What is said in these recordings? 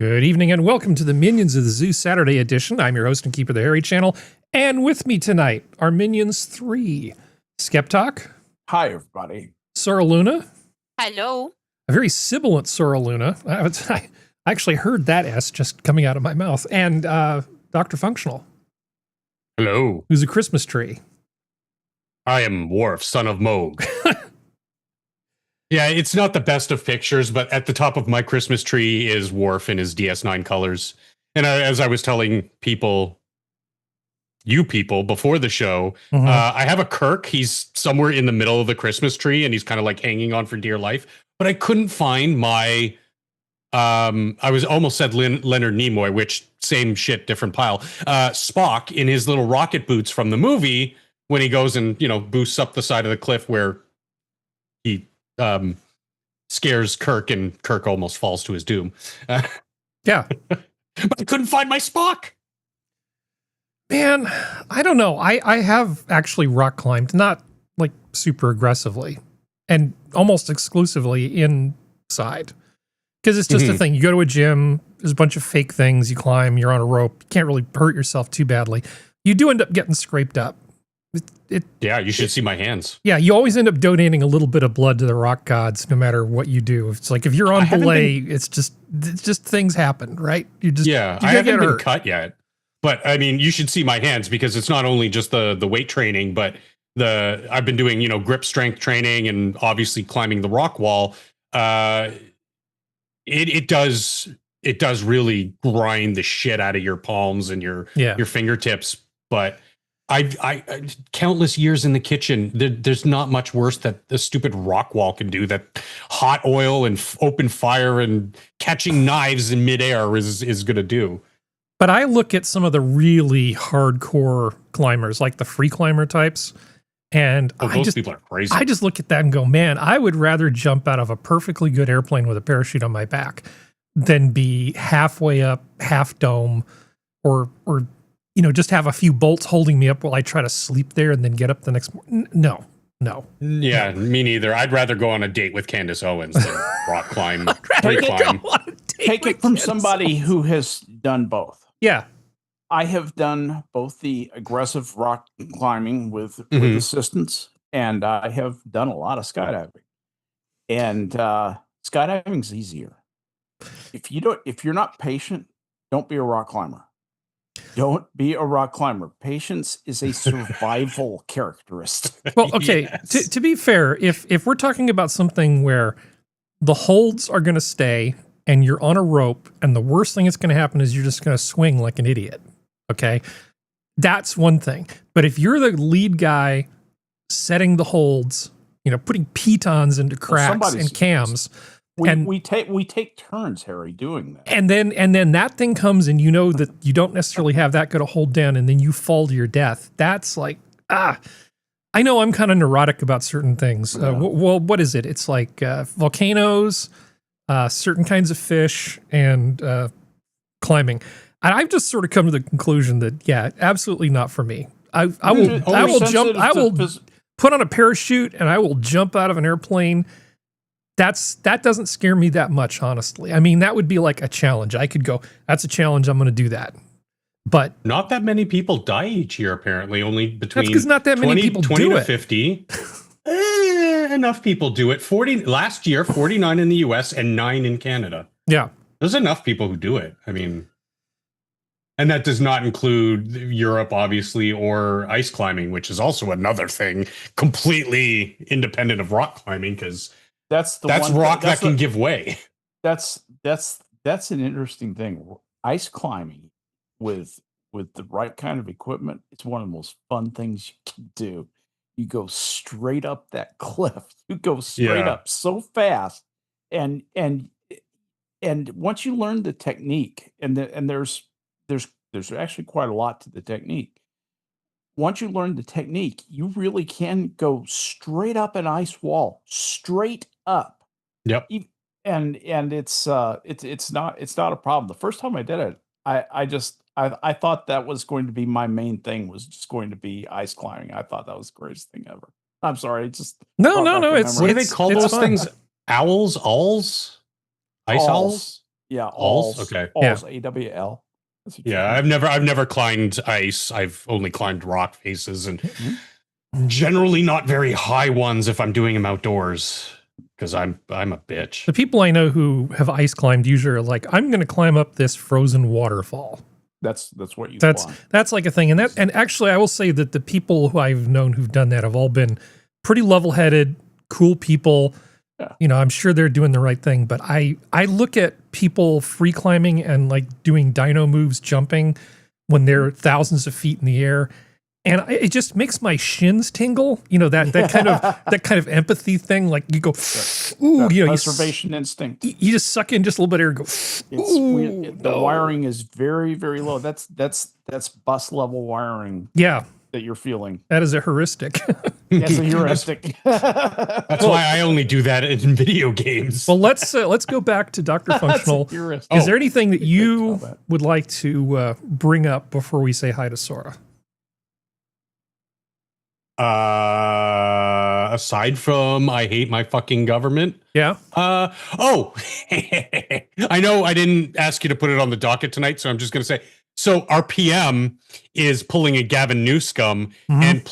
Good evening and welcome to the Minions of the Zoo Saturday edition. I'm your host and keeper of the Harry channel. And with me tonight are Minions 3. SkepTok. Hi, everybody. Sora Luna. Hello. A very sibilant Sora Luna. I actually heard that S just coming out of my mouth. And DrFunctional. Hello. Who's a Christmas tree. I am Worf, son of Moog. Yeah, it's not the best of pictures, but at the top of my Christmas tree is Worf in his DS9 colors. And as I was telling you people before the show, I have a Kirk. He's somewhere in the middle of the Christmas tree, and he's kind of like hanging on for dear life. But I couldn't find my, I was almost said Leonard Nimoy, which same shit, different pile. Spock in his little rocket boots from the movie when he goes and, boosts up the side of the cliff where he scares Kirk and Kirk almost falls to his doom. Yeah. But I couldn't find my Spock. Man, I don't know. I have actually rock climbed, not like super aggressively and almost exclusively inside. Because it's just a thing. You go to a gym, there's a bunch of fake things, you climb, you're on a rope, you can't really hurt yourself too badly. You do end up getting scraped up. Yeah, you should see my hands. Yeah, you always end up donating a little bit of blood to the rock gods, no matter what you do. It's like if you're on belay, it's just things happen, right? I haven't been cut yet, but I mean, you should see my hands because it's not only just the weight training, but I've been doing grip strength training and obviously climbing the rock wall. It does really grind the shit out of your palms and your fingertips, but. I countless years in the kitchen. There's not much worse that the stupid rock wall can do. That hot oil and open fire and catching knives in midair is going to do. But I look at some of the really hardcore climbers, like the free climber types, and those people are crazy. I just look at that and go, man, I would rather jump out of a perfectly good airplane with a parachute on my back than be halfway up, half dome, or just have a few bolts holding me up while I try to sleep there and then get up the next morning. No. Yeah, me neither. I'd rather go on a date with Candace Owens than rock climb. Take it from somebody who has done both. Yeah. I have done both the aggressive rock climbing with assistance, and I have done a lot of skydiving. And skydiving's easier. If you're not patient, don't be a rock climber. Don't be a rock climber. Patience is a survival characteristic. Well, okay, yes. To be fair, if we're talking about something where the holds are going to stay and you're on a rope and the worst thing that's going to happen is you're just going to swing like an idiot, okay? That's one thing. But if you're the lead guy setting the holds, putting pitons into cracks and cams... We take turns, Harry, doing that. And then that thing comes and you know that you don't necessarily have that good a hold down and then you fall to your death. That's like, I know I'm kind of neurotic about certain things. Well, what is it? It's like volcanoes, certain kinds of fish, and climbing. And I've just sort of come to the conclusion that, yeah, absolutely not for me. I will jump. I will put on a parachute and I will jump out of an airplane. That doesn't scare me that much, honestly. I mean, that would be like a challenge. I could go, that's a challenge, I'm going to do that. But not that many people die each year, apparently. Only between that's because not that many people 20 do to it. 50. Enough people do it. 40 last year, 49 in the US and 9 in Canada. Yeah. There's enough people who do it. I mean, and that does not include Europe, obviously, or ice climbing, which is also another thing completely independent of rock climbing because that's rock that can give way. That's an interesting thing. Ice climbing with the right kind of equipment, it's one of the most fun things you can do. You go straight up that cliff. You go straight up so fast, and once you learn the technique, and there's actually quite a lot to the technique. Once you learn the technique, you really can go straight up an ice wall, straight up. Yep. And it's not a problem. The first time I did it, I thought that was going to be my main thing, was just going to be ice climbing. I thought that was the greatest thing ever. I'm sorry, no. What do they call those things? Owls? Ice owls? Yeah, Alls? Okay. Alls, AWL. That's what you Yeah, mean. I've never climbed ice. I've only climbed rock faces, and Mhm. generally not very high ones if I'm doing them outdoors, because I'm a bitch. The people I know who have ice climbed usually are like, I'm going to climb up this frozen waterfall. That's what you climb. That's like a thing. And actually I will say that the people who I've known who've done that have all been pretty level-headed, cool people. Yeah. You know, I'm sure they're doing the right thing, but I look at people free climbing and like doing dino moves, jumping when they're thousands of feet in the air, and it just makes my shins tingle. You know, that kind of empathy thing. Like you go, ooh, you know, Preservation instinct. You just suck in just a little bit of air and go, ooh, The wiring is very, very low. That's bus level wiring. Yeah. That you're feeling. That is a heuristic. That's a heuristic. That's why I only do that in video games. Well, let's go back to DrFunctional. Is there anything that you would like to bring up before we say hi to Sora? Aside from I hate my fucking government. Yeah. I know I didn't ask you to put it on the docket tonight, so I'm just going to say. So our PM is pulling a Gavin Newsome and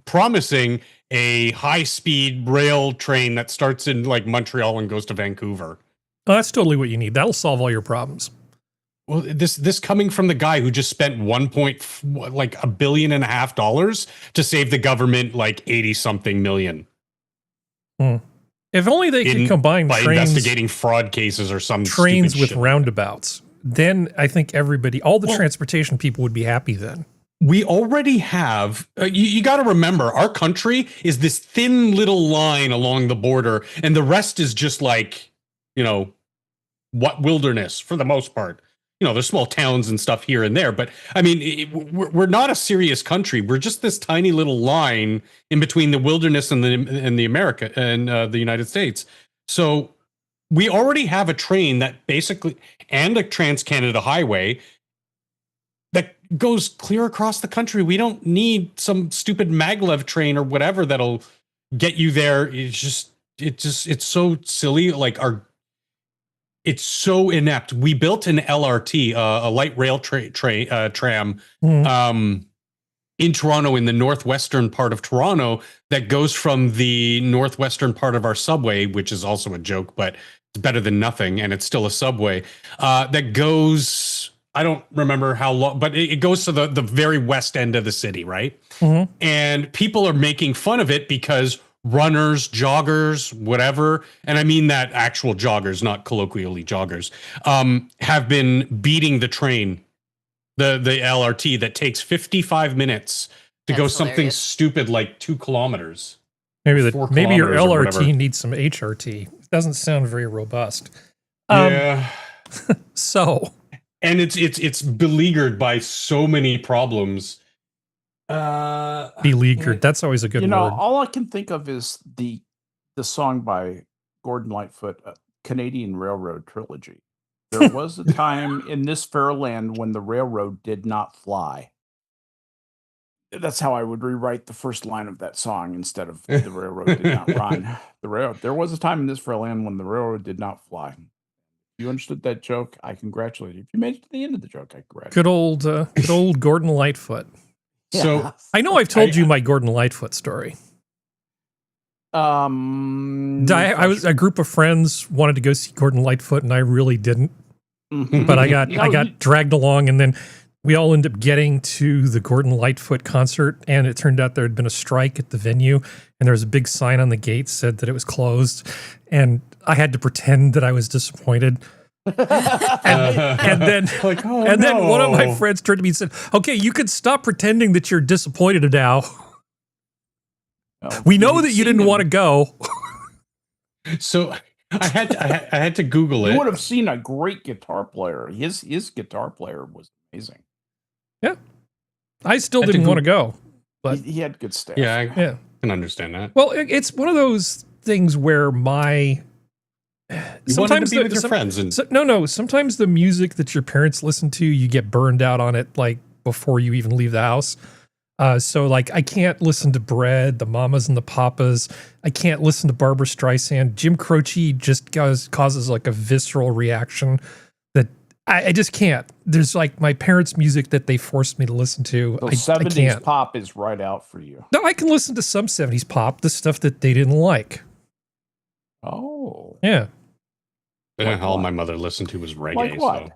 promising a high-speed rail train that starts in like Montreal and goes to Vancouver. Oh, that's totally what you need. That'll solve all your problems. Well, this coming from the guy who just spent $1.5 billion to save the government like 80-something million. If only they could combine by trains, investigating fraud cases or some trains stupid with shit. roundabouts. Then I think all the transportation people would be happy then. We already have, you got to remember, our country is this thin little line along the border, and the rest is just like, you know, what wilderness for the most part. You know, there's small towns and stuff here and there, but I mean, we're not a serious country. We're just this tiny little line in between the wilderness and the America and the United States. So we already have a train that basically, and a Trans-Canada highway that goes clear across the country. We don't need some stupid maglev train or whatever that'll get you there. It's so silly. Like it's so inept. We built an LRT, a light rail tram, in Toronto, in the northwestern part of Toronto, that goes from the northwestern part of our subway, which is also a joke, but it's better than nothing, and it's still a subway, that goes, I don't remember how long, but it goes to the very west end of the city, right? And people are making fun of it because runners, joggers, whatever, and I mean that actual joggers, not colloquially joggers, have been beating the train, the LRT that takes 55 minutes to go something stupid like 2 kilometers. Maybe your kilometers LRT needs some HRT. It doesn't sound very robust. Yeah. So, and it's beleaguered by so many problems. Beleaguered. That's always a good word. All I can think of is the song by Gordon Lightfoot, Canadian Railroad Trilogy. There was a time in this fair land when the railroad did not fly. That's how I would rewrite the first line of that song instead of the railroad did not run. There was a time in this fair land when the railroad did not fly. If you understood that joke, I congratulate you. If you made it to the end of the joke, I congratulate you. Good old Gordon Lightfoot. Yeah. So I know I've told you my Gordon Lightfoot story. A group of friends wanted to go see Gordon Lightfoot, and I really didn't. But I got dragged along, and then we all ended up getting to the Gordon Lightfoot concert, and it turned out there had been a strike at the venue, and there was a big sign on the gate said that it was closed, and I had to pretend that I was disappointed. and then one of my friends turned to me and said, "Okay, you can stop pretending that you're disappointed now. We know that you didn't want to go." So I had to Google it. You would have seen a great guitar player. His guitar player was amazing. Yeah, I still didn't want to go, but he had good staff. Yeah, I can understand that. Well, it's one of those things where you wanted to be with your friends, and sometimes the music that your parents listen to, you get burned out on it like before you even leave the house. So like I can't listen to Bread, the Mamas and the Papas. I can't listen to Barbara Streisand. Jim Croce just causes like a visceral reaction that I just can't. There's like my parents' music that they forced me to listen to. So I 70s can't. pop is right out for you. No, I can listen to some 70s pop, the stuff that they didn't like. Oh. Yeah. Like All what? my mother listened to was reggae. Like what? So.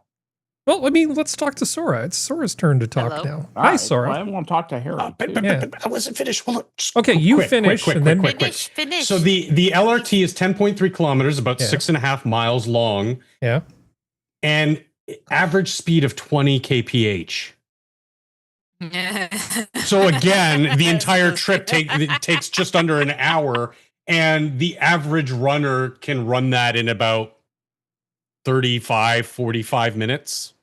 Well, I mean, let's talk to Sora. It's Sora's turn to talk Hello. now. All Hi, right. Sora. Well, I want to talk to Harry. too. Yeah. I wasn't finished. Well, just Okay, you finish, and then- Finish. So the LRT is 10.3 kilometers, about Yeah. 6.5 miles long, Yeah. and average speed of 20 kph. So again, the entire trip takes just under an hour, and the average runner can run that in about 45 minutes.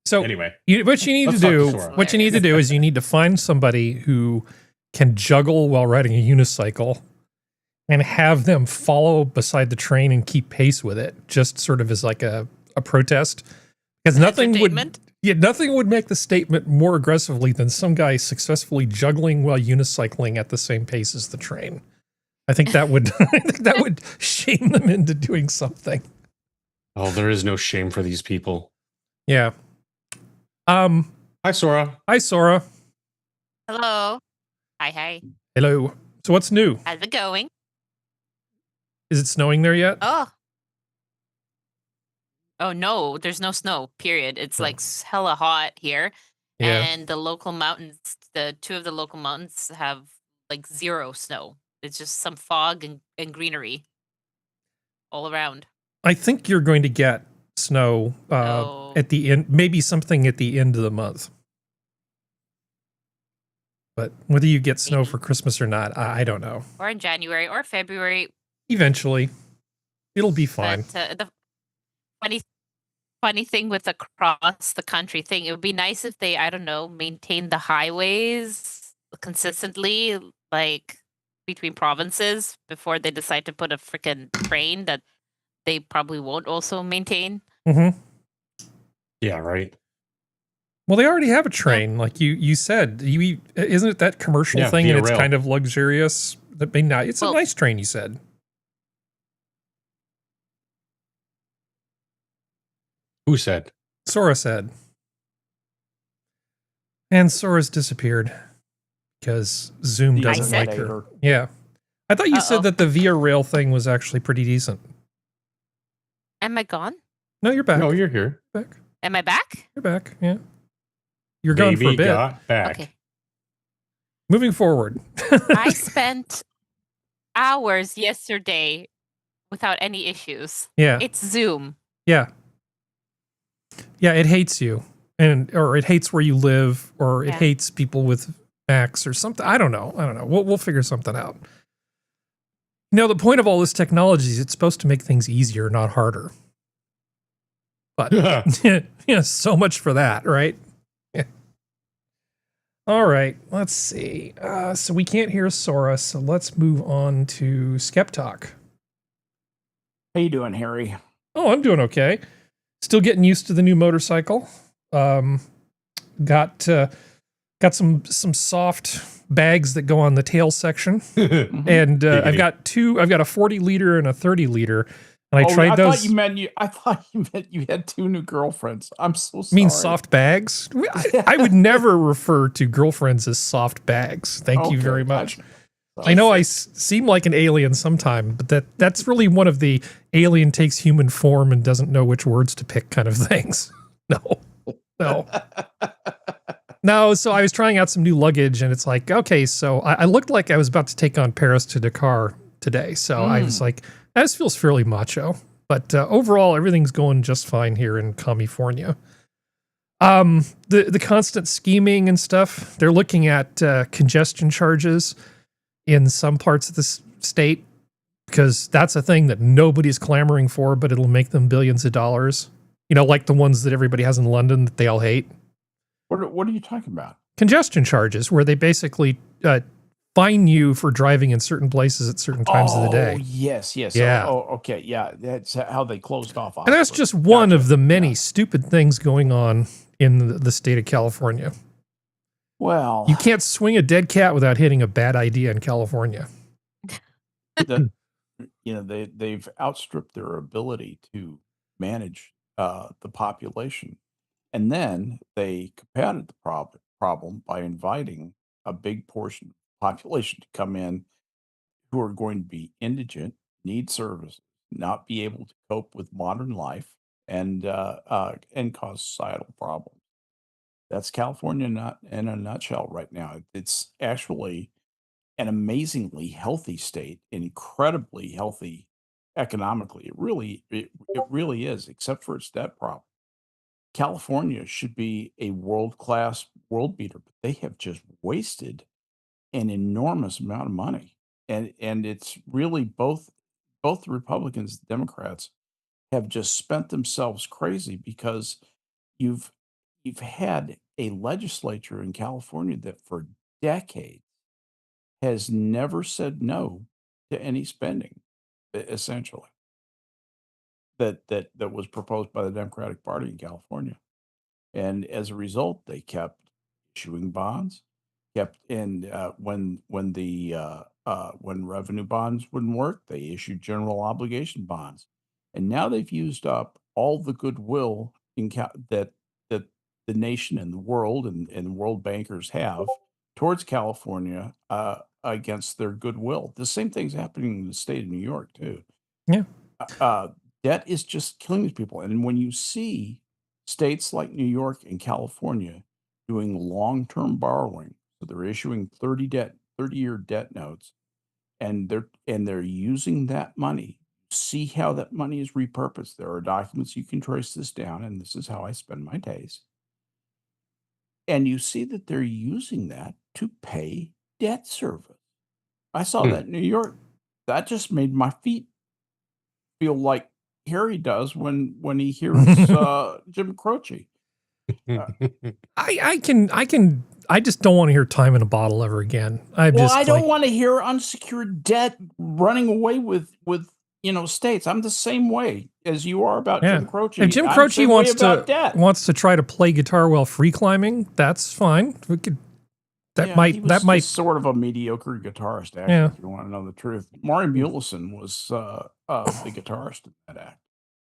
So Anyway, what you need to Let's talk to do, Sora. what you need to do is you need to find somebody who can juggle while riding a unicycle and have them follow beside the train and keep pace with it, just sort of as like a protest. Because nothing would make the statement more aggressively than some guy successfully juggling while unicycling at the same pace as the train. I think that would shame them into doing something. oh, there is no shame for these people. Yeah. Hi, Sora. Hi, Sora. Hello. Hi. Hello. So what's new? How's it going? Is it snowing there yet? Oh no, there's no snow, period. It's like hella hot here. Yeah. And the local mountains, the two of the local mountains have like zero snow. It's just some fog and greenery all around. I think you're going to get snow Oh. at the end, maybe something at the end of the month. But whether you get snow Maybe. for Christmas or not, I don't know. Or in January or February. Eventually, it'll be fine. But the funny thing with across the country thing, it would be nice if they, I don't know, maintain the highways consistently, like between provinces, before they decide to put a freaking train that they probably won't also maintain. Mm-hmm. Yeah, right. Well, they already have a train, like you said. Isn't it that commercial Yeah, thing, via and it's rail. kind of luxurious? That may not. It's a Well- nice train, you said. Who said? Sora said. And Sora's disappeared because Zoom The doesn't like internet her. ate her. Yeah. I thought you Uh-oh. said that the Via Rail thing was actually pretty decent. Am I gone? No, you're back. No, you're here. back. Am I back? You're back. Yeah. You're gone for a Baby bit. got back. Okay. Moving forward. I spent hours yesterday without any issues. Yeah. It's Zoom. Yeah. Yeah, it hates you. Or it hates where you live, or it Yeah. hates people with Macs or something. I don't know. We'll figure something out. You know, the point of all this technology is it's supposed to make things easier, not harder. But yeah, so much for that, right? Yeah. All right, let's see. So we can't hear Sora, so let's move on to SkepTok. How you doing, Harry? Oh, I'm doing okay. Still getting used to the new motorcycle. Got some soft bags that go on the tail section, Mhm. and I've Giggity. got I've got a 40 liter and a 30 liter, and I tried I those. thought you meant you had two new girlfriends. I'm so I sorry. mean soft bags. I would never refer to girlfriends as soft bags. Thank you Okay, very much. gotcha. I know I seem like an alien sometime, but that's really one of the alien takes human form and doesn't know which words to pick kind of things. No, so I was trying out some new luggage, and it's like, okay, so I looked like I was about to take on Paris to Dakar today. So I was like, this feels fairly macho. But overall, everything's going just fine here in California. The constant scheming and stuff, they're looking at congestion charges in some parts of the state, because that's a thing that nobody's clamoring for, but it'll make them billions of dollars. You know, like the ones that everybody has in London that they all hate. What are you talking about? Congestion charges, where they basically fine you for driving in certain places at certain times of the day. Yes. Yeah. Okay. Yeah. That's how they closed off. And that's Oxford. just one Gotcha. of the many Yeah. stupid things going on in the state of California. Well, You can't swing a dead cat without hitting a bad idea in California. they've outstripped their ability to manage the population, and then they compounded the problem by inviting a big portion of the population to come in who are going to be indigent, need services, not be able to cope with modern life, and cause societal problems. That's California not in a nutshell right now. It's actually an amazingly healthy state, incredibly healthy economically. It really is, except for its debt problem. California should be a world-class world beater, but they have just wasted an enormous amount of money. And it's really both the Republicans and Democrats have just spent themselves crazy because you've had a legislature in California that for decades has never said no to any spending, essentially, that was proposed by the Democratic Party in California. And as a result, they kept issuing bonds, when revenue bonds wouldn't work, they issued general obligation bonds. And now they've used up all the goodwill that the nation and the world and world bankers have towards California against their goodwill. The same thing's happening in the state of New York too. Yeah. Debt is just killing these people. And when you see states like New York and California doing long-term borrowing, so they're issuing 30-year debt notes, and they're using that money. See how that money is repurposed. There are documents you can trace this down, and this is how I spend my days. And you see that they're using that to pay debt service. I saw that in New York. That just made my feet feel like Harry does when he hears Jim Croce. I just don't want to hear time in a bottle ever again. I don't want to hear unsecured debt running away with states. I'm the same way as you are about Jim Croce. If Jim Croce wants to try to play guitar while free climbing, that's fine. That might sort of a mediocre guitarist, actually, if you want to know the truth. Maury Mulison was the guitarist in that act,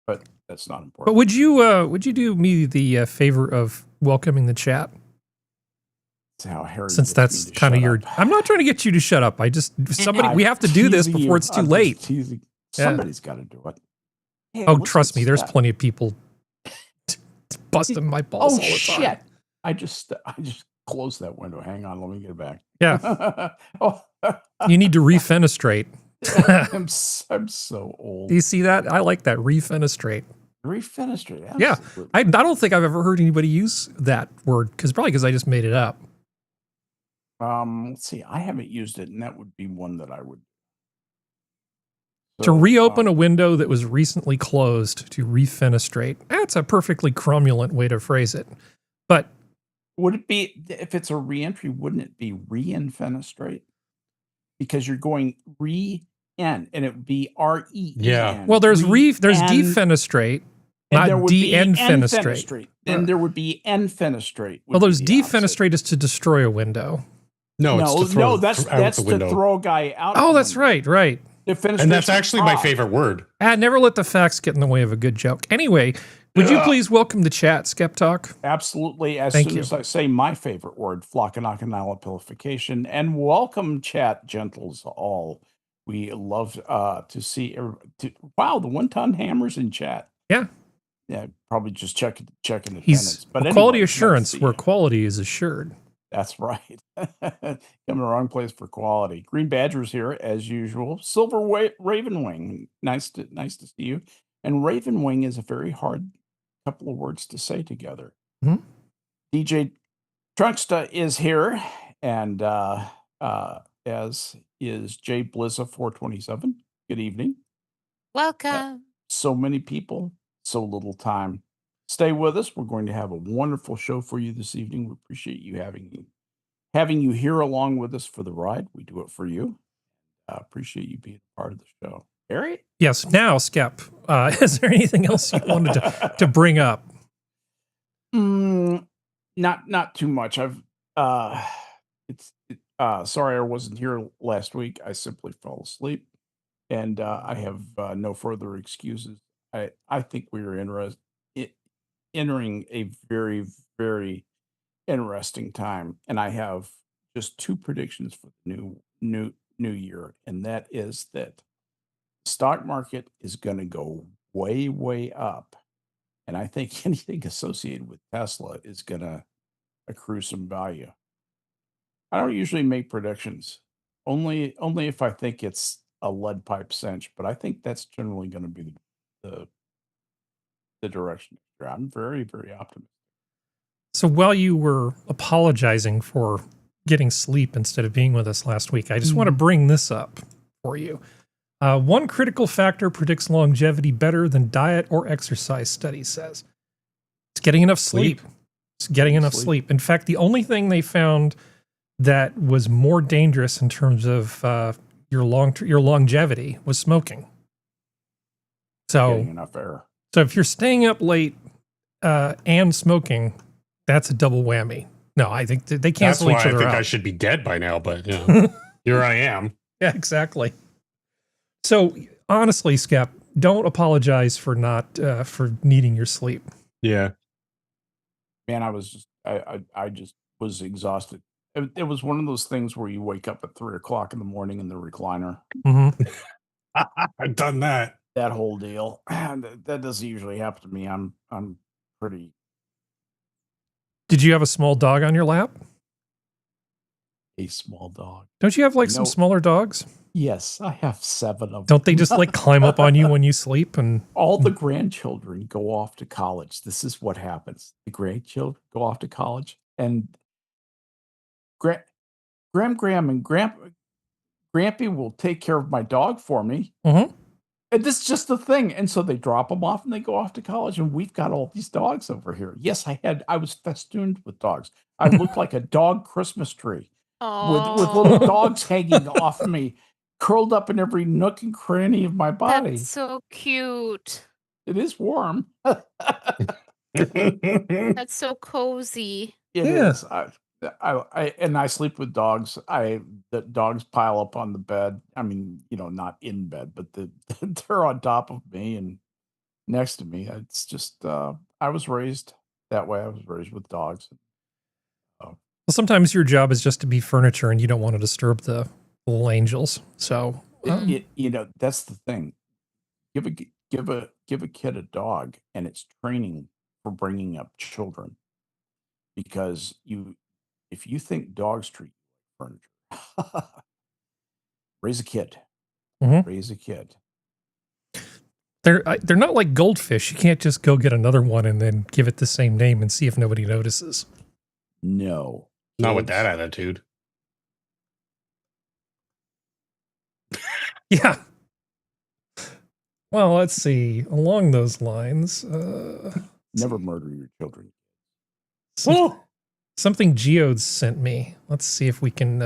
but that's not important. But would you do me the favor of welcoming the chat? That's how Harry. Since that's kind of your. I'm not trying to get you to shut up. We have to do this before it's too late. Somebody's got to do it. Hey, trust me, there's plenty of people busting my balls all the time. Shit! I just closed that window. Hang on, let me get it back. Yeah. You need to refenestrate. I'm so old. Do you see that? I like that, refenestrate. Refenestrate. Yeah. I don't think I've ever heard anybody use that word because I just made it up. Let's see. I haven't used it, and that would be one that I would. To reopen a window that was recently closed, to refenestrate. That's a perfectly cromulent way to phrase it. But would it be, if it's a reentry, wouldn't it be re-infenestrate? Because you're going re-en, and it would be R-E-E-N. Yeah. Well, there's defenestrate, not de-enfenestrate. And there would be enfenestrate. Well, there's defenestrate is to destroy a window. No, it's to throw that's to throw a guy out. Oh, that's right. And that's actually my favorite word. Never let the facts get in the way of a good joke. Anyway, would you please welcome the chat, SkepTok? Absolutely. As soon as I say my favorite word, flockanockanalapilification, and welcome, chat gentles all. We love to see. Wow, the 1-ton hammers in chat. Yeah. Yeah, probably just checking attendance. But quality assurance, where quality is assured. That's right. Come to the wrong place for quality. Green Badger's here as usual. Silver Ravenwing, nice to see you. And Ravenwing is a very hard couple of words to say together. Mm-hmm. DJ Trunksta is here, and as is Jay Blizza 427. Good evening. Welcome. So many people, so little time. Stay with us. We're going to have a wonderful show for you this evening. We appreciate you having you here along with us for the ride. We do it for you. Appreciate you being part of the show. Harry? Yes. Now, Skep, is there anything else you wanted to bring up? Not too much. Sorry I wasn't here last week. I simply fell asleep, and I have no further excuses. I think we are entering a very, very interesting time, and I have just two predictions for the new year, and that is that the stock market is going to go way, way up, and I think anything associated with Tesla is going to accrue some value. I don't usually make predictions, only if I think it's a lead pipe cinch, but I think that's generally going to be the direction. I'm very, very optimistic. So while you were apologizing for getting sleep instead of being with us last week, I just want to bring this up for you. One critical factor predicts longevity better than diet or exercise, study says. It's getting enough sleep. It's getting enough sleep. In fact, the only thing they found that was more dangerous in terms of your longevity was smoking. So Getting enough air. So if you're staying up late and smoking, that's a double whammy. No, I think they cancel each other out. That's why I think I should be dead by now, but you know, here I am. Yeah, exactly. So honestly, Skep, don't apologize for not for needing your sleep. Yeah. Man, I just was exhausted. It was one of those things where you wake up at 3 o'clock in the morning in the recliner. Mm-hmm. I've done that. That whole deal. That doesn't usually happen to me. I'm pretty. Did you have a small dog on your lap? A small dog. Don't you have like some smaller dogs? Yes, I have 7 of them. Don't they just like climb up on you when you sleep? And all the grandchildren go off to college. This is what happens. The grandchildren go off to college, and Graham and Grampy will take care of my dog for me. Mm-hmm. And this is just the thing. And so they drop them off and they go off to college, and we've got all these dogs over here. Yes, I was festooned with dogs. I looked like a dog Christmas tree with little dogs hanging off me, curled up in every nook and cranny of my body. That's so cute. It is warm. That's so cozy. It is. I sleep with dogs. The dogs pile up on the bed. I mean, not in bed, but they're on top of me and next to me. It's just I was raised that way. I was raised with dogs. Well, sometimes your job is just to be furniture, and you don't want to disturb the little angels. So that's the thing. Give a kid a dog, and it's training for bringing up children, because if you think dogs treat you like furniture, raise a kid. Mm-hmm. Raise a kid. They're not like goldfish. You can't just go get another one and then give it the same name and see if nobody notices. No. Not with that attitude. Yeah. Well, let's see. Along those lines, never murder your children. Something Geodes sent me. Let's see if we can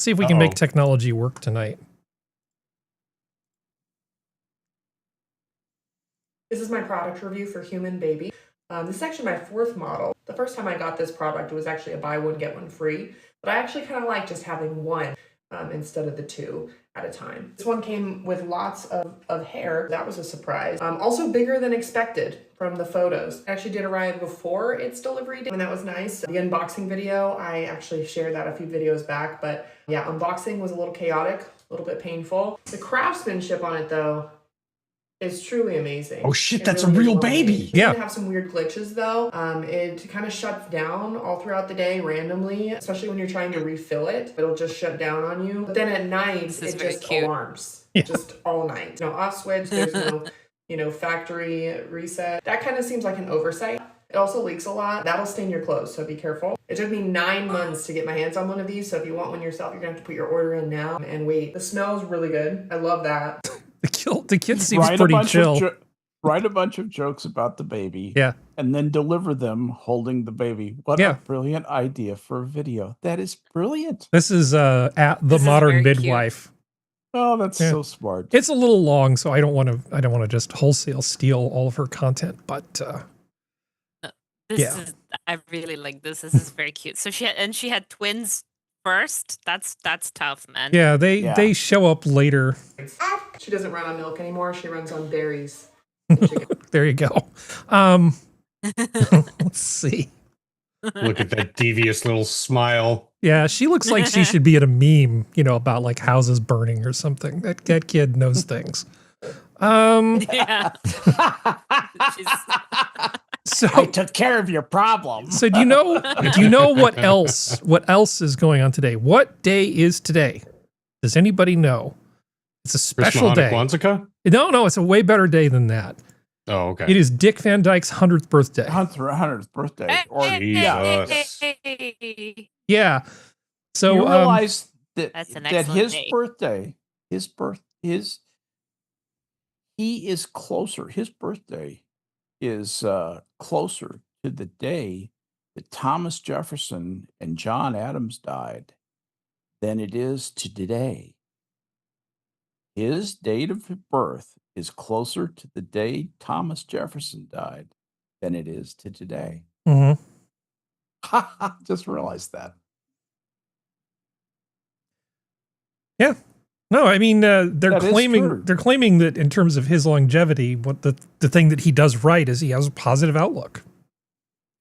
make technology work tonight. This is my product review for Human Baby. This is actually my 4th model. The first time I got this product, it was actually a buy one, get one free. But I actually kind of like just having one instead of the 2 at a time. This one came with lots of hair. That was a surprise. Also bigger than expected from the photos. I actually did arrive before its delivery date, and that was nice. The unboxing video, I actually shared that a few videos back, but yeah, unboxing was a little chaotic, a little bit painful. The craftsmanship on it, though, is truly amazing. Oh shit, that's really a real baby. Yeah. It have some weird glitches though. It kind of shuts down all throughout the day randomly, especially when you're trying to refill it. It'll just shut down on you. But then at night, it just alarms. Yeah. Just all night. No off switch, there's no, factory reset. That kind of seems like an oversight. It also leaks a lot. That'll stain your clothes, so be careful. It took me 9 months to get my hands on one of these, so if you want one yourself, you're gonna have to put your order in now and wait. The smell's really good. I love that. The kid seems pretty chill. Write a bunch of jokes about the baby. Yeah. And then deliver them holding the baby. What a brilliant idea for a video. That is brilliant. This is at the modern midwife. Cute. Oh, that's so smart. It's a little long, so I don't want to just wholesale steal all of her content, but I really like this. This is very cute. So she had twins first. That's tough, man. Yeah, they show up later. She doesn't run on milk anymore. She runs on berries. There you go. Let's see. Look at that devious little smile. Yeah, she looks like she should be at a meme, about like houses burning or something. That kid knows things. Yeah. So I took care of your problem. So do you know what else is going on today? What day is today? Does anybody know? It's a special day. Kwanzaa? No, it's a way better day than that. Oh, okay. It is Dick Van Dyke's 100th birthday. 100th birthday. Yeah. So you realize that his day. birthday, he is closer. His birthday is closer to the day that Thomas Jefferson and John Adams died than it is to today. His date of birth is closer to the day Thomas Jefferson died than it is to today. Mm-hmm. Just realized that. Yeah. No, I mean they're That is true. claiming that in terms of his longevity, what the thing that he does right is he has a positive outlook,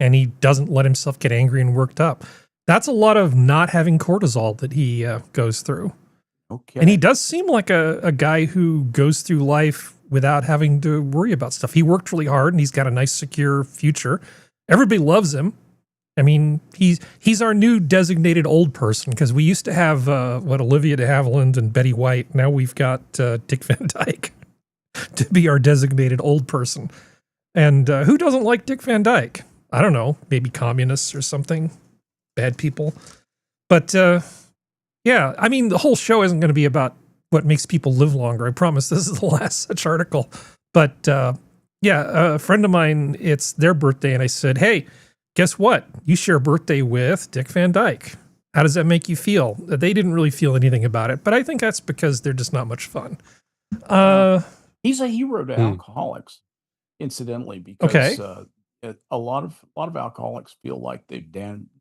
and he doesn't let himself get angry and worked up. That's a lot of not having cortisol that he goes through. Okay. And he does seem like a guy who goes through life without having to worry about stuff. He worked really hard, and he's got a nice, secure future. Everybody loves him. I mean, he's our new designated old person, because we used to have Olivia de Havilland and Betty White. Now we've got Dick Van Dyke to be our designated old person. And who doesn't like Dick Van Dyke? I don't know, maybe communists or something, bad people. But yeah, I mean, the whole show isn't going to be about what makes people live longer. I promise this is the last such article. But yeah, a friend of mine, it's their birthday, and I said, hey, guess what? You share a birthday with Dick Van Dyke. How does that make you feel? They didn't really feel anything about it, but I think that's because they're just not much fun. He's a hero to alcoholics, incidentally, because a lot of alcoholics feel like they've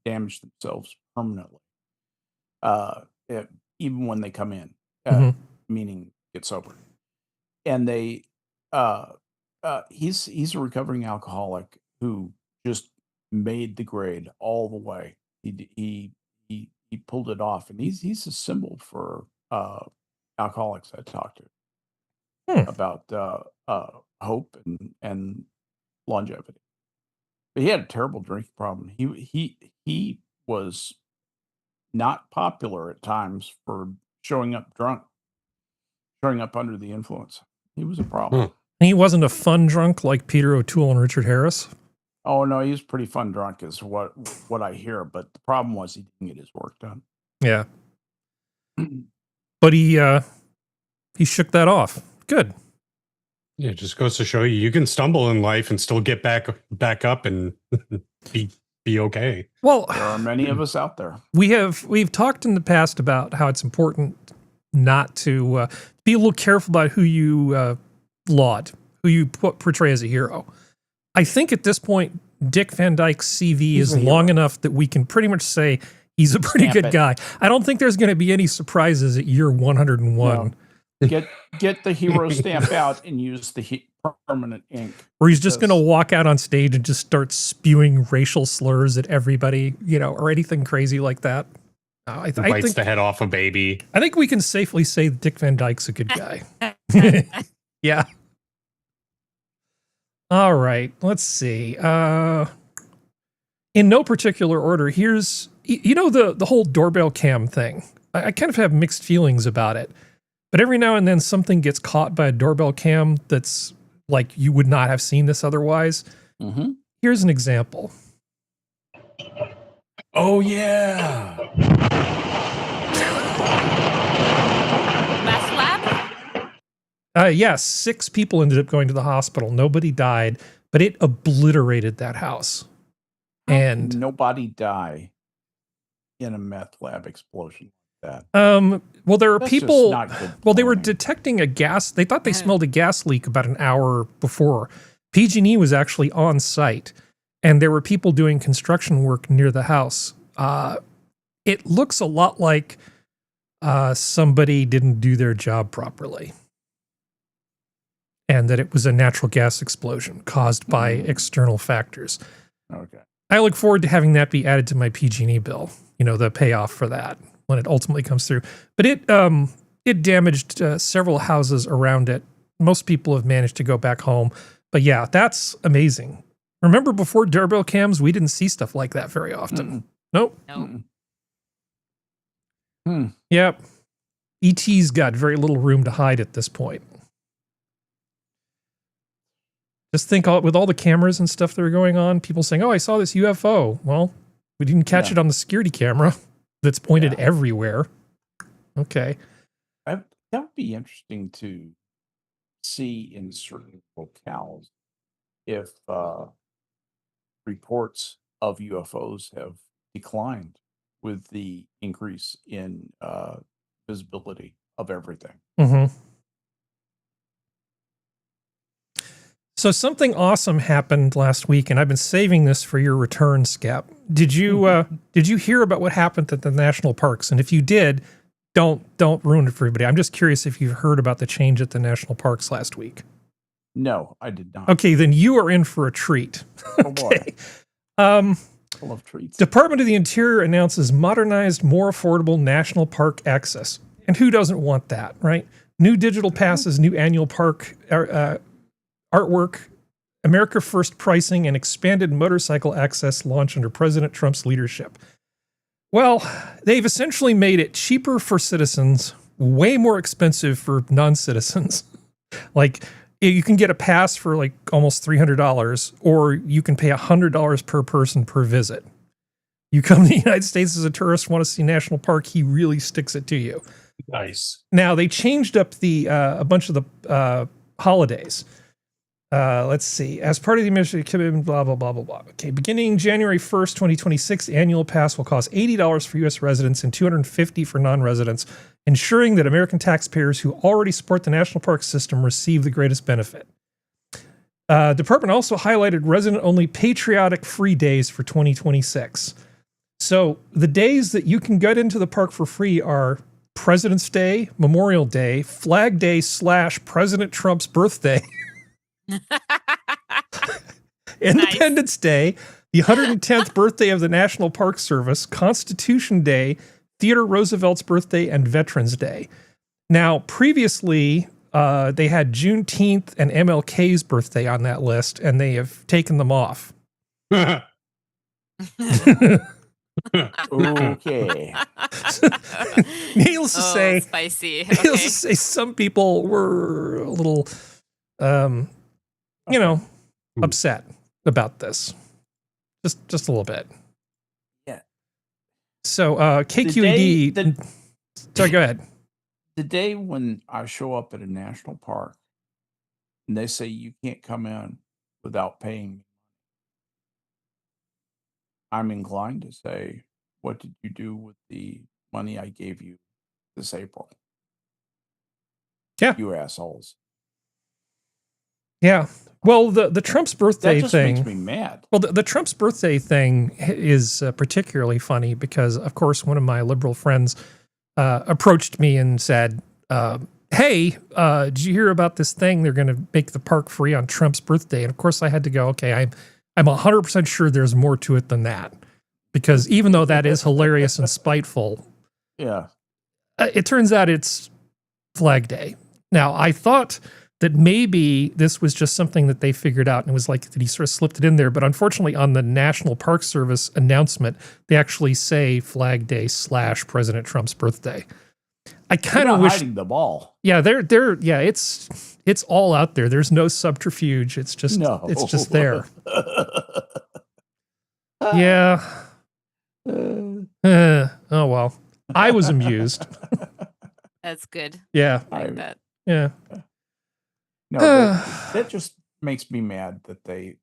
damaged themselves permanently, even when they come in, meaning get sober. And he's a recovering alcoholic who just made the grade all the way. He pulled it off, and he's a symbol for alcoholics I talked to about hope and longevity. But he had a terrible drinking problem. He was not popular at times for showing up drunk, showing up under the influence. He was a problem. He wasn't a fun drunk like Peter O'Toole and Richard Harris. Oh no, he was pretty fun drunk, is what I hear. But the problem was he didn't get his work done. Yeah, but he shook that off. Good. Yeah, it just goes to show you can stumble in life and still get back up and be okay. Well, there are many of us out there. We've talked in the past about how it's important not to be a little careful about who you laud, who you portray as a hero. I think at this point, Dick Van Dyke's CV is long enough that we can pretty much say he's a pretty good guy. I don't think there's going to be any surprises at year 101. No. Get the hero stamp out and use the permanent ink. Or he's just going to walk out on stage and just start spewing racial slurs at everybody, or anything crazy like that. I bites the head off a baby. I think we can safely say that Dick Van Dyke's a good guy. Yeah. All right, let's see. In no particular order, here's, the whole doorbell cam thing. I kind of have mixed feelings about it. But every now and then something gets caught by a doorbell cam that's like you would not have seen this otherwise. Mm-hmm. Here's an example. Oh, yeah. Math lab? Yes, 6 people ended up going to the hospital. Nobody died, but it obliterated that house. And nobody died in a meth lab explosion. That. Well, there are people. Well, they were planning. detecting a gas. They thought they smelled a gas leak about an hour before. PG&E was actually on site, and there were people doing construction work near the house. It looks a lot like somebody didn't do their job properly, and that it was a natural gas explosion caused by external factors. Okay. I look forward to having that be added to my PG&E bill, the payoff for that when it ultimately comes through. But it damaged several houses around it. Most people have managed to go back home. But yeah, that's amazing. Remember before doorbell cams, we didn't see stuff like that very often. Nope. Yep. ET's got very little room to hide at this point. Just think with all the cameras and stuff that are going on, people saying, oh, I saw this UFO. Well, we didn't catch it on the security camera that's pointed everywhere. Okay. That would be interesting to see in certain locales if reports of UFOs have declined with the increase in visibility of everything. Mm-hmm. So something awesome happened last week, and I've been saving this for your return, Skep. Did you hear about what happened at the national parks? And if you did, don't ruin it for everybody. I'm just curious if you've heard about the change at the national parks last week. No, I did not. Okay, then you are in for a treat. Oh boy. I love treats. Department of the Interior announces modernized, more affordable national park access. And who doesn't want that, right? New digital passes, new annual park artwork, America First pricing, and expanded motorcycle access launch under President Trump's leadership. Well, they've essentially made it cheaper for citizens, way more expensive for non-citizens. Like, you can get a pass for like almost $300, or you can pay $100 per person per visit. You come to the United States as a tourist, want to see national park, he really sticks it to you. Nice. Now, they changed up a bunch of the holidays. Let's see. As part of the administrative commitment, blah, blah, blah, blah, blah. Okay, beginning January 1st, 2026, the annual pass will cost $80 for U.S. residents and $250 for non-residents, ensuring that American taxpayers who already support the national park system receive the greatest benefit. Department also highlighted resident-only patriotic free days for 2026. So the days that you can get into the park for free are President's Day, Memorial Day, Flag Day / President Trump's birthday, Independence Day, the 110th birthday of the National Park Service, Constitution Day, Theodore Roosevelt's birthday, and Veterans Day. Now, previously, they had Juneteenth and MLK's birthday on that list, and they have taken them off. Okay. Needless to say, spicy. Needless to say, some people were a little, upset about this. Just a little bit. Yeah. So, KQED. Sorry, go ahead. The day when I show up at a national park and they say you can't come in without paying, I'm inclined to say, what did you do with the money I gave you this April? Yeah. You assholes. Yeah. Well, the Trump's birthday that just thing makes me mad. Well, the Trump's birthday thing is particularly funny because, of course, one of my liberal friends approached me and said, hey, did you hear about this thing? They're going to make the park free on Trump's birthday. And of course I had to go, okay, I'm 100% sure there's more to it than that. Because even though that is hilarious and spiteful, it turns out it's Flag Day. Now, I thought that maybe this was just something that they figured out, and it was like that he sort of slipped it in there. But unfortunately, on the National Park Service announcement, they actually say Flag Day / President Trump's birthday. I kind of wish hiding the ball. Yeah, it's all out there. There's no subterfuge. It's just there. Yeah. Oh well. I was amused. That's good. Yeah. I like that. Yeah. No, that just makes me mad that they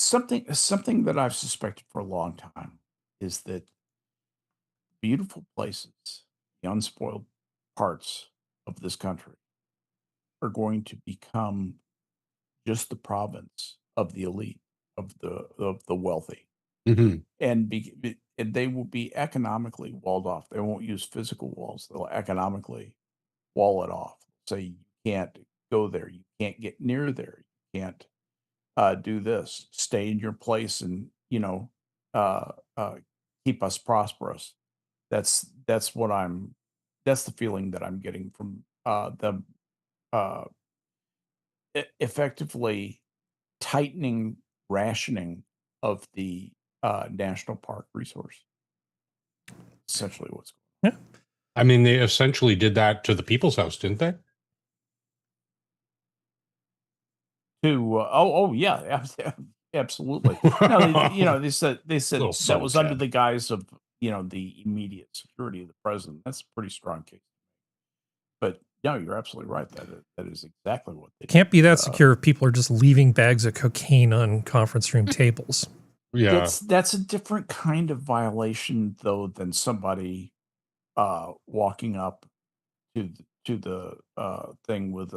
something that I've suspected for a long time is that beautiful places, the unspoiled parts of this country, are going to become just the province of the elite, of the wealthy. Mhm. And they will be economically walled off. They won't use physical walls. They'll economically wall it off. Say you can't go there. You can't get near there. You can't do this. Stay in your place and, keep us prosperous. That's the feeling that I'm getting from them effectively tightening rationing of the national park resource. Essentially what's going on. Yeah. I mean, they essentially did that to the People's House, didn't they? Yeah, absolutely. No, they said Little that subtle was under jab. the guise of the immediate security of the president. That's a pretty strong case. But no, you're absolutely right. That is exactly what they Can't be that secure if people are just leaving bags of cocaine on conference room tables. Yeah. That's a different kind of violation, though, than somebody walking up to the thing with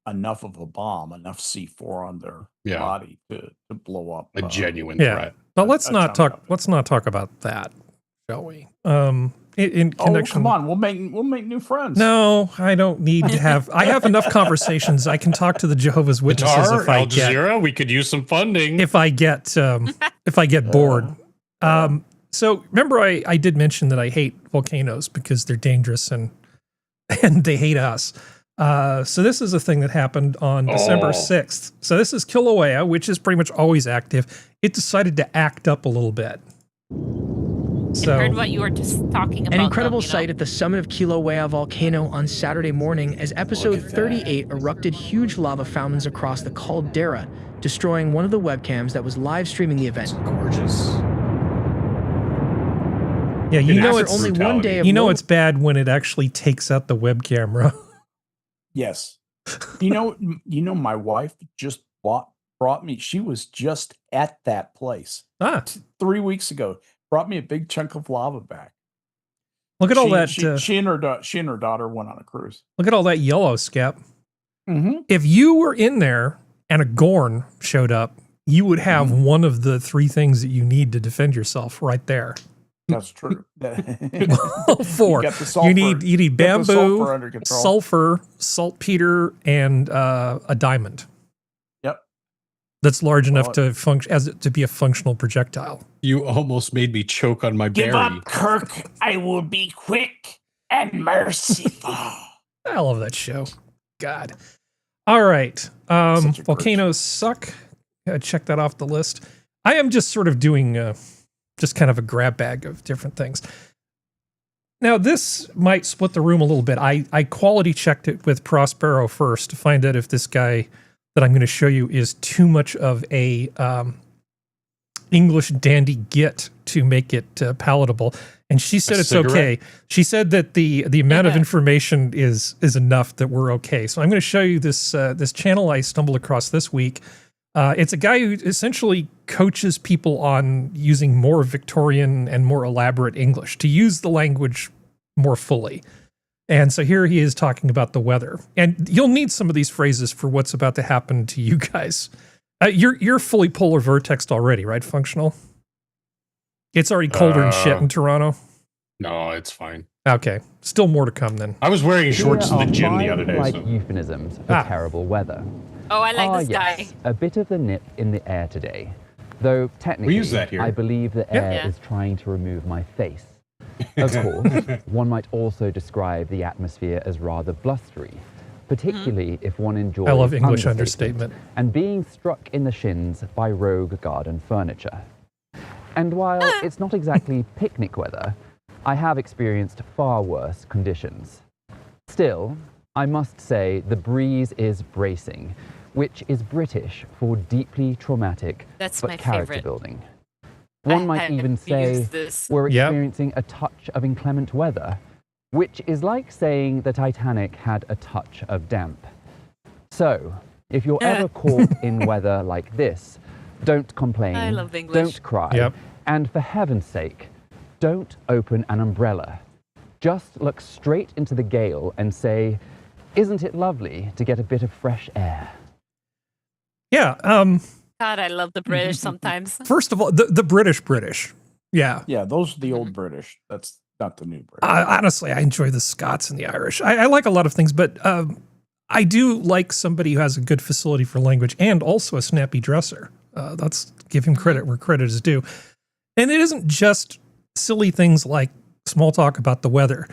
enough of a bomb, enough C4 on their body to blow up a genuine yeah. threat. But let's not talk about that, shall we? In connection. Come on, we'll make new friends. No, I don't need to have. I have enough conversations. I can talk to the Jehovah's Witnesses THUR, if I Al get. Jazeera, we could use some funding. If I get bored. So remember, I did mention that I hate volcanoes because they're dangerous and they hate us. So this is a thing that happened on December 6th. So this is Kilauea, which is pretty much always active. It decided to act up a little bit. So, I heard what you were just talking about. An incredible sight at the summit of Kilauea volcano on Saturday morning as episode 38 erupted huge lava fountains across the caldera, destroying one of the webcams that was live streaming the event. Gorgeous. Yeah, it's only one day of it's bad when it actually takes out the web camera. Yes. My wife just brought me. She was just at that place 3 weeks ago. Brought me a big chunk of lava back. Look at all that. She and her daughter went on a cruise. Look at all that yellow, Skep. Mm-hmm. If you were in there and a Gorn showed up, you would have one of the three things that you need to defend yourself right there. That's true. Four. You need bamboo, sulfur, saltpeter, and a diamond. Yep. That's large enough to function to be a functional projectile. You almost made me choke on my berry. Give up, Kirk. I will be quick and merciful. I love that show. God. All right. Volcanoes suck. Check that off the list. I am just sort of doing just kind of a grab bag of different things. Now, this might split the room a little bit. I quality checked it with Prospero first to find out if this guy that I'm going to show you is too much of a English dandy git to make it palatable. And she said it's okay. She said that the amount of information is enough that we're okay. So I'm going to show you this this channel I stumbled across this week. It's a guy who essentially coaches people on using more Victorian and more elaborate English to use the language more fully. And so here he is talking about the weather. And you'll need some of these phrases for what's about to happen to you guys. You're fully polar vortexed already, right, Functional? It's already colder than shit in Toronto. No, it's fine. Okay, still more to come then. I was wearing shorts to the gym the other day. Like euphemisms for terrible weather. Oh, I like this guy. A bit of the nip in the air today. Though technically, we use that here. I believe the air is trying to remove my face. Of course, one might also describe the atmosphere as rather blustery, particularly if one enjoys I love English understatement and being struck in the shins by rogue garden furniture. And while it's not exactly picnic weather, I have experienced far worse conditions. Still, I must say the breeze is bracing, which is British for deeply traumatic but character building. One might even say we're experiencing a touch of inclement weather, which is like saying the Titanic had a touch of damp. So, if you're ever caught in weather like this, don't complain, don't cry, and for heaven's sake, don't open an umbrella. Just look straight into the gale and say, isn't it lovely to get a bit of fresh air? Yeah. God, I love the British sometimes. First of all, the British. Yeah. Yeah, those are the Mhm. old British. That's not the new British. Honestly, I enjoy the Scots and the Irish. I like a lot of things, but I do like somebody who has a good facility for language and also a snappy dresser. Let's give him credit where credit is due. And it isn't just silly things like small talk about the weather.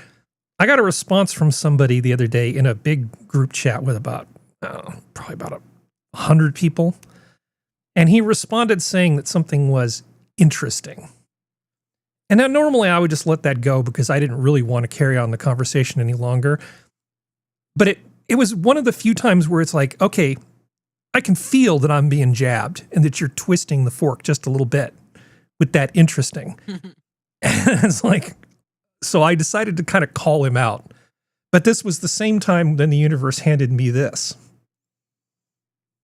I got a response from somebody the other day in a big group chat with about, probably about 100 people. And he responded saying that something was interesting. And now normally I would just let that go because I didn't really want to carry on the conversation any longer. But it was one of the few times where it's like, okay, I can feel that I'm being jabbed and that you're twisting the fork just a little bit with that interesting. And it's like, so I decided to kind of call him out. But this was the same time then the universe handed me this.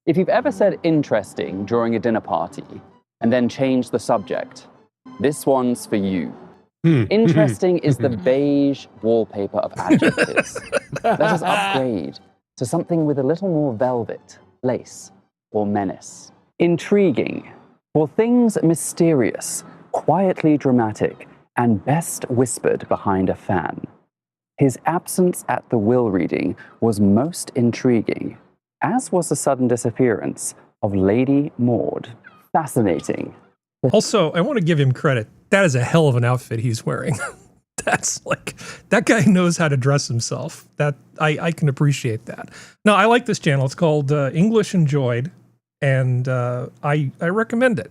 If you've ever said interesting during a dinner party and then changed the subject, this one's for you. Interesting is the beige wallpaper of adjectives. Let us upgrade to something with a little more velvet, lace, or menace. Intriguing, for things mysterious, quietly dramatic, and best whispered behind a fan. His absence at the will reading was most intriguing, as was the sudden disappearance of Lady Maud. Fascinating. Also, I want to give him credit. That is a hell of an outfit he's wearing. That's like, that guy knows how to dress himself. That I can appreciate that. No, I like this channel. It's called English Enjoyed, and I recommend it.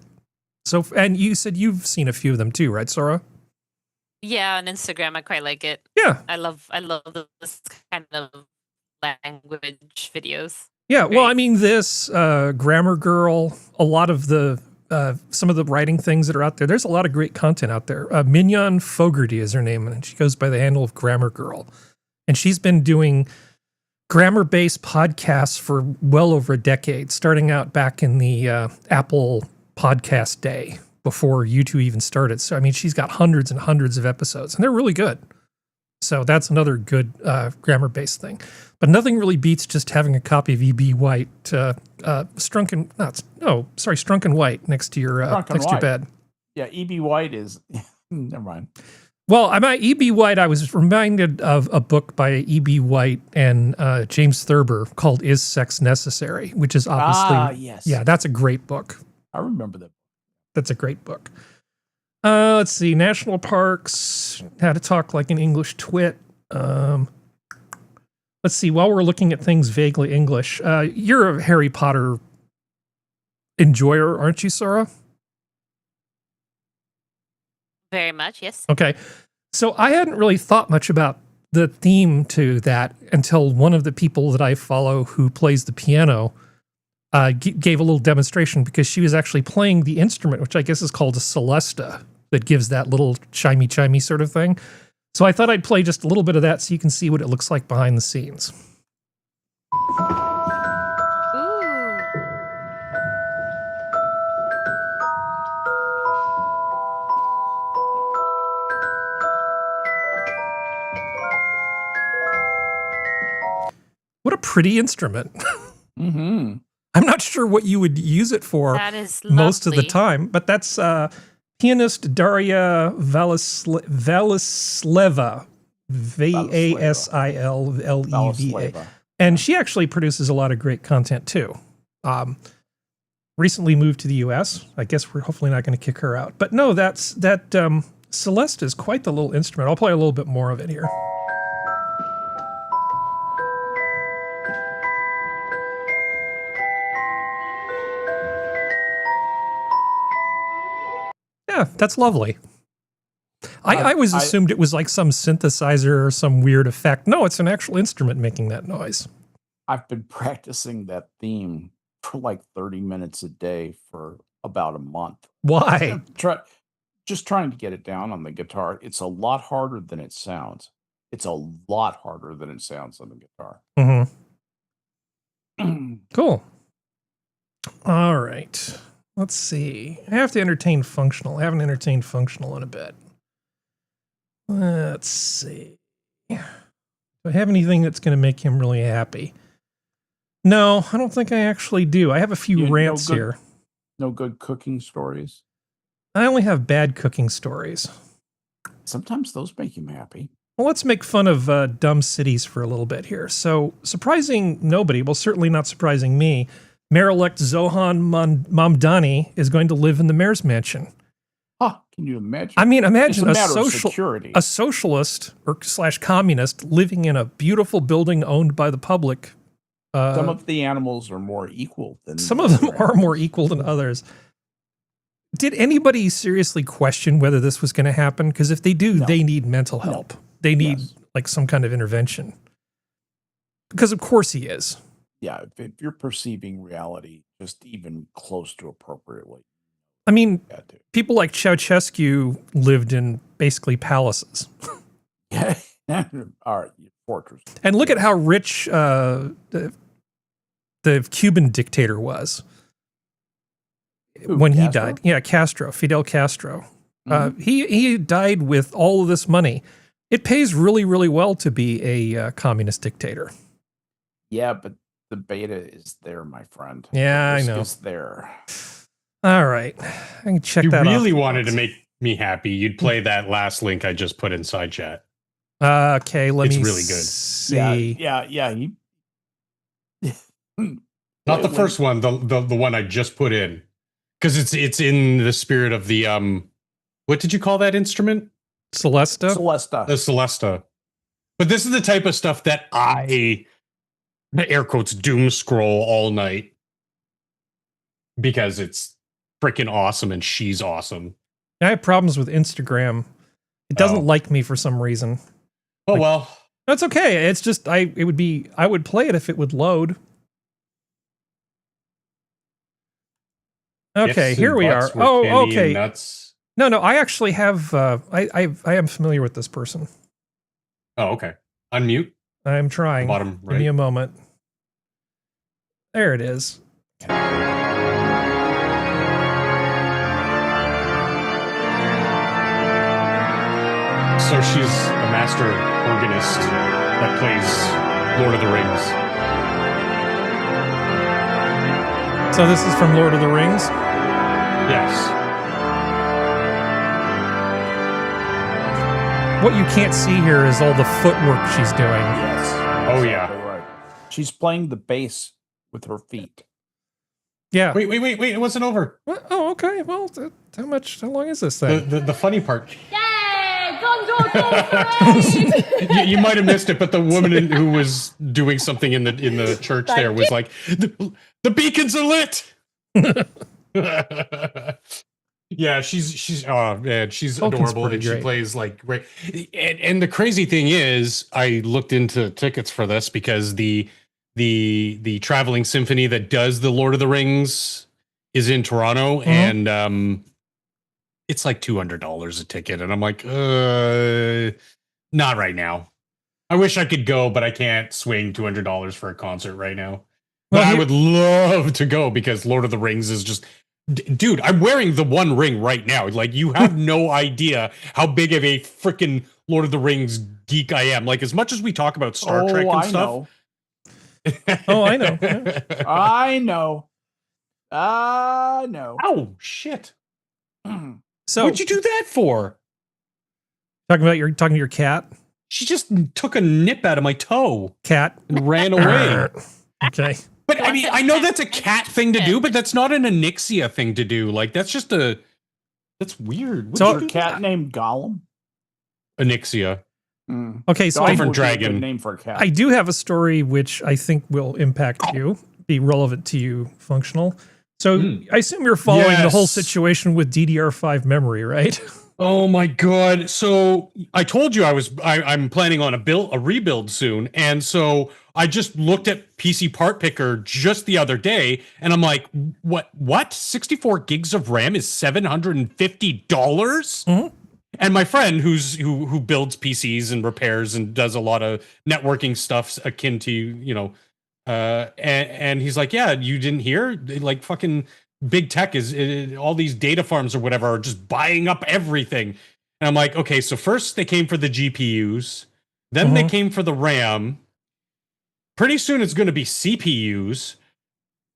So, and you said you've seen a few of them too, right, Sora? Yeah, on Instagram, I quite like it. Yeah. I love this kind of language videos. Yeah, well, Great. I mean, this Grammar Girl, a lot of the some of the writing things that are out there. There's a lot of great content out there. Mignon Fogarty is her name, and she goes by the handle of Grammar Girl, and she's been doing grammar-based podcasts for well over a decade, starting out back in the Apple podcast day before YouTube even started. So, I mean, she's got hundreds and hundreds of episodes, and they're really good. So that's another good grammar-based thing. But nothing really beats just having a copy of E.B. White, Strunken White next to your bed. Yeah, E.B. White is, never mind. Well, E.B. White, I was reminded of a book by E.B. White and James Thurber called Is Sex Necessary, which is obviously, yes. Yeah, that's a great book. I remember that. That's a great book. Let's see, national parks, how to talk like an English twit. Let's see, while we're looking at things vaguely English, you're a Harry Potter enjoyer, aren't you, Sora? Very much, yes. Okay. So I hadn't really thought much about the theme to that until one of the people that I follow who plays the piano gave a little demonstration, because she was actually playing the instrument, which I guess is called a celesta, that gives that little chimey sort of thing. So I thought I'd play just a little bit of that so you can see what it looks like behind the scenes. Ooh. What a pretty instrument. Mm-hmm. I'm not sure what you would use it for That is most of the lovely. time, but that's pianist Daria Valisleva, Vasileva. Valisleva. And she actually produces a lot of great content too. Recently moved to the US. I guess we're hopefully not going to kick her out. But no, that Celeste is quite the little instrument. I'll play a little bit more of it here. Yeah, that's lovely. I always assumed it was like some synthesizer or some weird effect. No, it's an actual instrument making that noise. I've been practicing that theme for like 30 minutes a day for about a month. Why? Just trying to get it down on the guitar. It's a lot harder than it sounds. It's a lot harder than it sounds on the guitar. Mm-hmm. Cool. All right. Let's see. I have to entertain functional. I haven't entertained functional in a bit. Let's see. Do I have anything that's going to make him really happy? No, I don't think I actually do. I have a few rants here. No good cooking stories? I only have bad cooking stories. Sometimes those make him happy. Well, let's make fun of dumb cities for a little bit here. So, surprising nobody, well, certainly not surprising me, Mayor-elect Zohan Mamdani is going to live in the mayor's mansion. Huh, can you imagine? I mean, imagine a security. socialist or / communist living in a beautiful building owned by the public. Some of the animals are more equal than some of them are more equal than others. Did anybody seriously question whether this was going to happen? Because if they do, they need mental help. They need like some kind of intervention. Because of course he is. Yeah, if you're perceiving reality just even close to appropriately. I mean, people like Ceausescu lived in basically palaces. Yeah, all right, fortress. And look at how rich the Cuban dictator was. When he died. Yeah, Fidel Castro. He died with all of this money. It pays really, really well to be a communist dictator. Yeah, but the beta is there, my friend. Yeah, I know. It's there. All right. I can check that out. You really wanted to make me happy. You'd play that last link I just put inside chat. Okay, it's really good. See. Yeah. Not the first one, the one I just put in. Because it's in the spirit of the what did you call that instrument? Celesta? The Celesta. But this is the type of stuff that the air quotes doom scroll all night. Because it's freaking awesome and she's awesome. I have problems with Instagram. It doesn't like me for some reason. Oh well. That's okay. It's just I would play it if it would load. Okay, here we are. Oh, okay. No, I actually have. I am familiar with this person. Oh, okay. Unmute. I'm trying. Bottom right. Give me a moment. There it is. So she's a master organist that plays Lord of the Rings. So this is from Lord of the Rings? Yes. What you can't see here is all the footwork she's doing. Yes. Oh, yeah. Right. She's playing the bass with her feet. Yeah. Wait. It wasn't over. What? Oh, okay. Well, how long is this thing? The funny part. you might have missed it, but the woman who was doing something in the church there was like, the beacons are lit. Yeah, she's oh man, she's adorable and she plays like great. And the crazy thing is, I looked into tickets for this because the traveling symphony that does the Lord of the Rings is in Toronto, and it's like $200 a ticket, and I'm like, not right now. I wish I could go, but I can't swing $200 for a concert right now. But I would love to go because Lord of the Rings is just, dude, I'm wearing the One Ring right now. Like, you have no idea how big of a freaking Lord of the Rings geek I am. Like, as much as we talk about Star Trek and stuff. Oh, I know. I know. Oh, shit. So what'd you do that for? Talking to your cat? She just took a nip out of my toe. Cat. And ran away. Okay. But I mean, I know that's a cat thing to do, but that's not an Anixia thing to do. Like, that's just that's weird. So your cat named Gollum? Anixia. Okay, so different dragon. Name for a cat. I do have a story which I think will impact you, be relevant to you, functional. So I assume you're following the whole situation with DDR5 memory, right? Oh my god! So I told you I'm planning on a rebuild soon, and so I just looked at PC Part Picker just the other day, and I'm like, what? 64 gigs of RAM is $750? Mm-hmm. And my friend who builds PCs and repairs and does a lot of networking stuff akin to and he's like, yeah, you didn't hear? Like, fucking big tech is all these data farms or whatever are just buying up everything. And I'm like, okay, so first they came for the GPUs, then they came for the RAM. pretty soon it's going to be CPUs.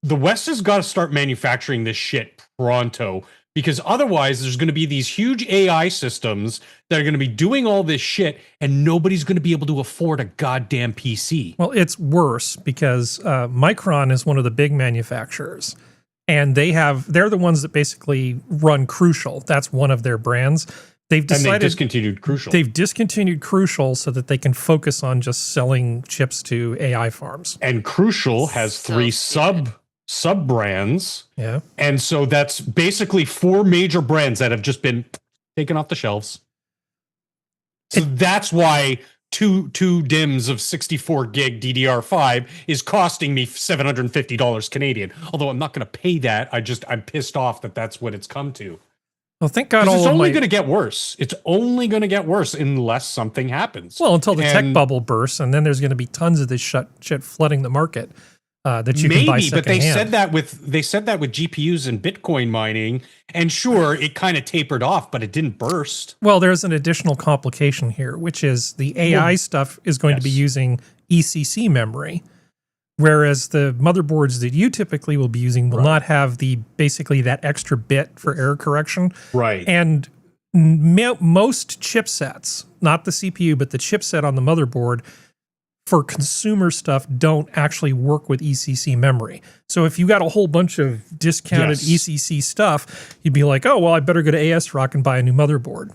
The West has got to start manufacturing this shit pronto, because otherwise there's going to be these huge AI systems that are going to be doing all this shit, and nobody's going to be able to afford a goddamn PC. Well, it's worse because Micron is one of the big manufacturers, and they're the ones that basically run Crucial. That's one of their brands. They've discontinued Crucial. They've discontinued Crucial so that they can focus on just selling chips to AI farms. And Crucial has So three stupid. sub brands. Yeah. And so that's basically 4 major brands that have just been taken off the shelves. So that's why two DIMMs of 64 gig DDR5 is costing me $750 Canadian. Although I'm not going to pay that. I'm pissed off that that's what it's come to. Well, thank God It's only going to get worse. It's only going to get worse unless something happens. Well, until the tech bubble bursts, and then there's going to be tons of this shit flooding the market that you can buy secondhand. But they said that with GPUs and Bitcoin mining, and sure, it kind of tapered off, but it didn't burst. Well, there's an additional complication here, which is the AI stuff is going to be using ECC memory, whereas the motherboards that you typically will be using will not have basically that extra bit for error correction. Right. And most chipsets, not the CPU, but the chipset on the motherboard for consumer stuff don't actually work with ECC memory. So if you got a whole bunch of discounted ECC stuff, you'd be like, oh, well, I better go to ASRock and buy a new motherboard.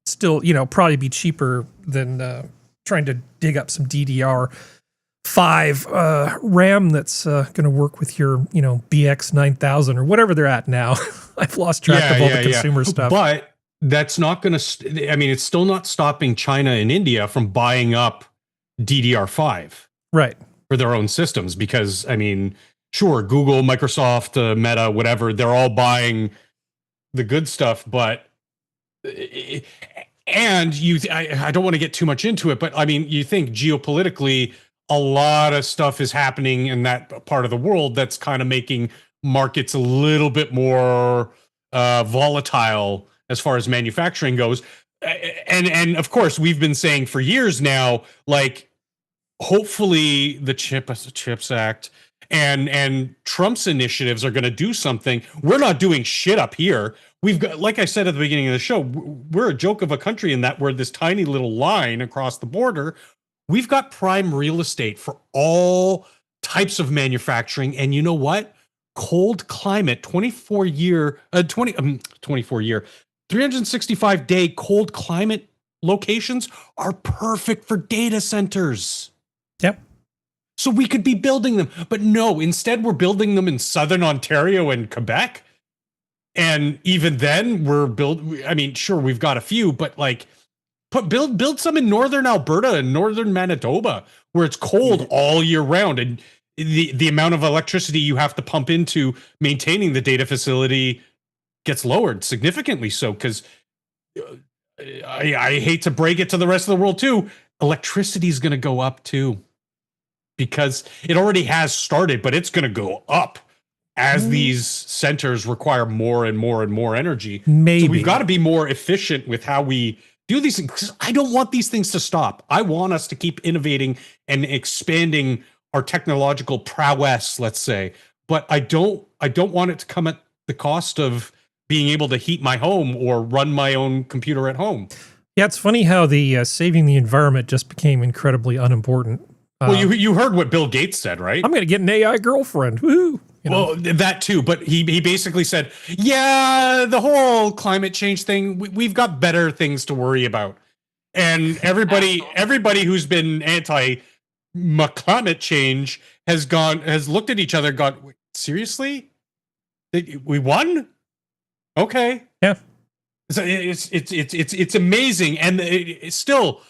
Still, probably be cheaper than trying to dig up some DDR5 RAM that's going to work with your, BX 9000 or whatever they're at now. I've lost track of all the consumer stuff. But that's not going to, it's still not stopping China and India from buying up DDR5 for their own systems, because sure, Google, Microsoft, Meta, whatever, they're all buying the good stuff, but I don't want to get too much into it, but you think geopolitically a lot of stuff is happening in that part of the world that's kind of making markets a little bit more volatile as far as manufacturing goes. And of course, we've been saying for years now, like, hopefully the CHIPS Act and Trump's initiatives are going to do something. We're not doing shit up here. We've got, like I said at the beginning of the show, we're a joke of a country in that we're this tiny little line across the border. We've got prime real estate for all types of manufacturing. And you know what? Cold climate, 365-day cold climate locations are perfect for data centers. Yep. So we could be building them, but no, instead we're building them in Southern Ontario and Quebec. And even then sure, we've got a few, but like build some in Northern Alberta and Northern Manitoba where it's cold all year round. And the amount of electricity you have to pump into maintaining the data facility gets lowered significantly. So, because I hate to break it to the rest of the world too, electricity is going to go up too, because it already has started, but it's going to go up as these centers require more and more and more energy. Maybe. So we've got to be more efficient with how we do these things. I don't want these things to stop. I want us to keep innovating and expanding our technological prowess, let's say. But I don't want it to come at the cost of being able to heat my home or run my own computer at home. Yeah, it's funny how the saving the environment just became incredibly unimportant. Well, you heard what Bill Gates said, right? I'm going to get an AI girlfriend. Woo! Well, that too, but he basically said, yeah, the whole climate change thing, we've got better things to worry about. And everybody who's been anti-climate change has looked at each other and gone, seriously? We won? Okay. Yeah. So it's amazing, and I still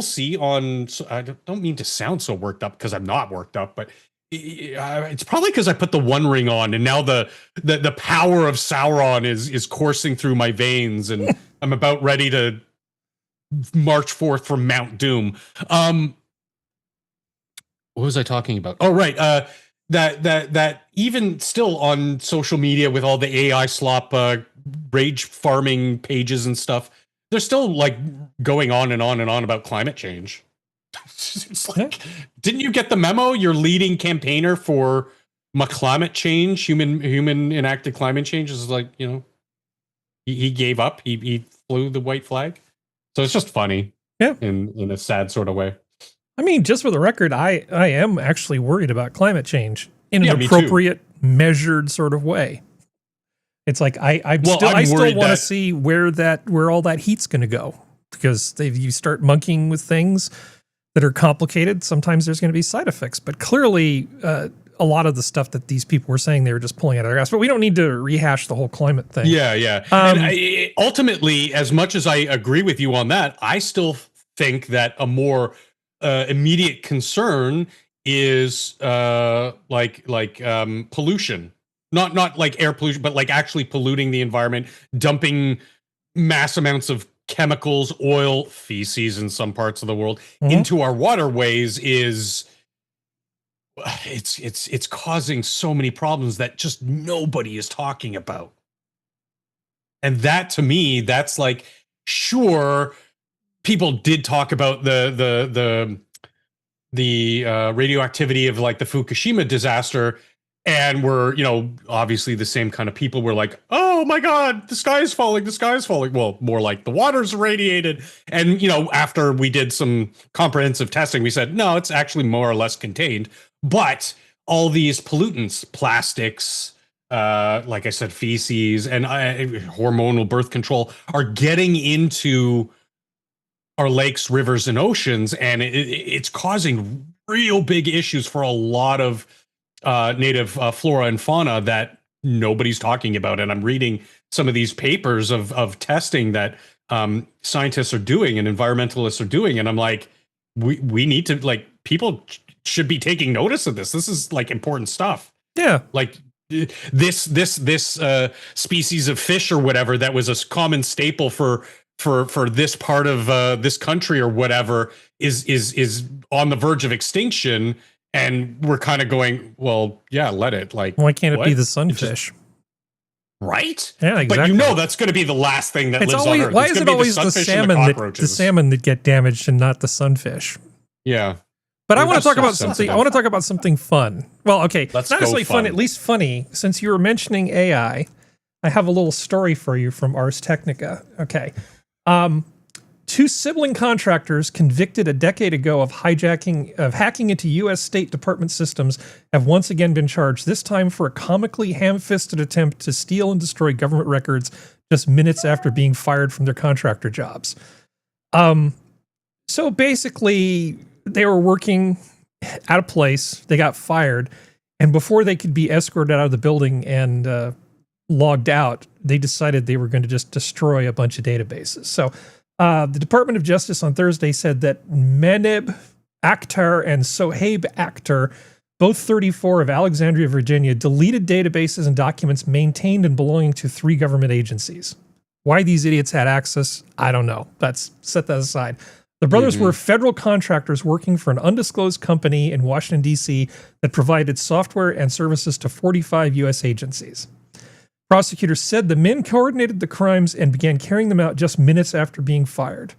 see on. I don't mean to sound so worked up because I'm not worked up, but it's probably because I put the One Ring on, and now the power of Sauron is coursing through my veins, and I'm about ready to march forth from Mount Doom. What was I talking about? Oh, right. That even still on social media with all the AI slop rage farming pages and stuff, they're still like going on and on and on about climate change. It's like, didn't you get the memo? Your leading campaigner for climate change, human enacted climate change, is like, you know, he gave up. He flew the white flag. So it's just funny. Yeah. In a sad sort of way. I mean, just for the record, I am actually worried about climate change in an me appropriate, measured sort of way. It's like I still want to see where all that heat's going to go, because if you start monkeying with things that are complicated, sometimes there's going to be side effects. But clearly, a lot of the stuff that these people were saying, they were just pulling out of their ass. But we don't need to rehash the whole climate thing. Yeah. And ultimately, as much as I agree with you on that, I still think that a more immediate concern is pollution. Not like air pollution, but like actually polluting the environment, dumping mass amounts of chemicals, oil, feces in some parts of the world into our waterways is it's causing so many problems that just nobody is talking about. And that, to me, that's like, sure, people did talk about the radioactivity of like the Fukushima disaster, and we're, you know, obviously the same kind of people were like, oh my God, the sky is falling. Well, more like the water's irradiated. And, you know, after we did some comprehensive testing, we said, no, it's actually more or less contained. But all these pollutants, plastics, like I said, feces, and hormonal birth control are getting into our lakes, rivers, and oceans, and it's causing real big issues for a lot of native flora and fauna that nobody's talking about. And I'm reading some of these papers of testing that scientists are doing and environmentalists are doing, and I'm like, we need to, like, people should be taking notice of this. This is like important stuff. Yeah, like this species of fish or whatever that was a common staple for this part of this country or whatever is on the verge of extinction, and we're kind of going, well, yeah, let it. Like, why can't it be the sunfish? Right? Yeah, exactly. But you know that's going to be the last thing that lives on Earth. Why is it always the salmon that get damaged and not the sunfish? Yeah. But I want to talk about something. I want to talk about something fun. Well, okay, not necessarily fun, at least funny. Since you were mentioning AI, I have a little story for you from Ars Technica. Okay. 2 sibling contractors convicted a decade ago of hacking into U.S. State Department systems have once again been charged, this time for a comically ham-fisted attempt to steal and destroy government records just minutes after being fired from their contractor jobs. So basically, they were working at a place, they got fired, and before they could be escorted out of the building and logged out, they decided they were going to just destroy a bunch of databases. So the Department of Justice on Thursday said that Meneb Akhtar and Sohaib Akhtar, both 34 of Alexandria, Virginia, deleted databases and documents maintained and belonging to 3 government agencies. Why these idiots had access, I don't know. Set that aside. The brothers were federal contractors working for an undisclosed company in Washington, D.C. that provided software and services to 45 U.S. agencies. Prosecutors said the men coordinated the crimes and began carrying them out just minutes after being fired.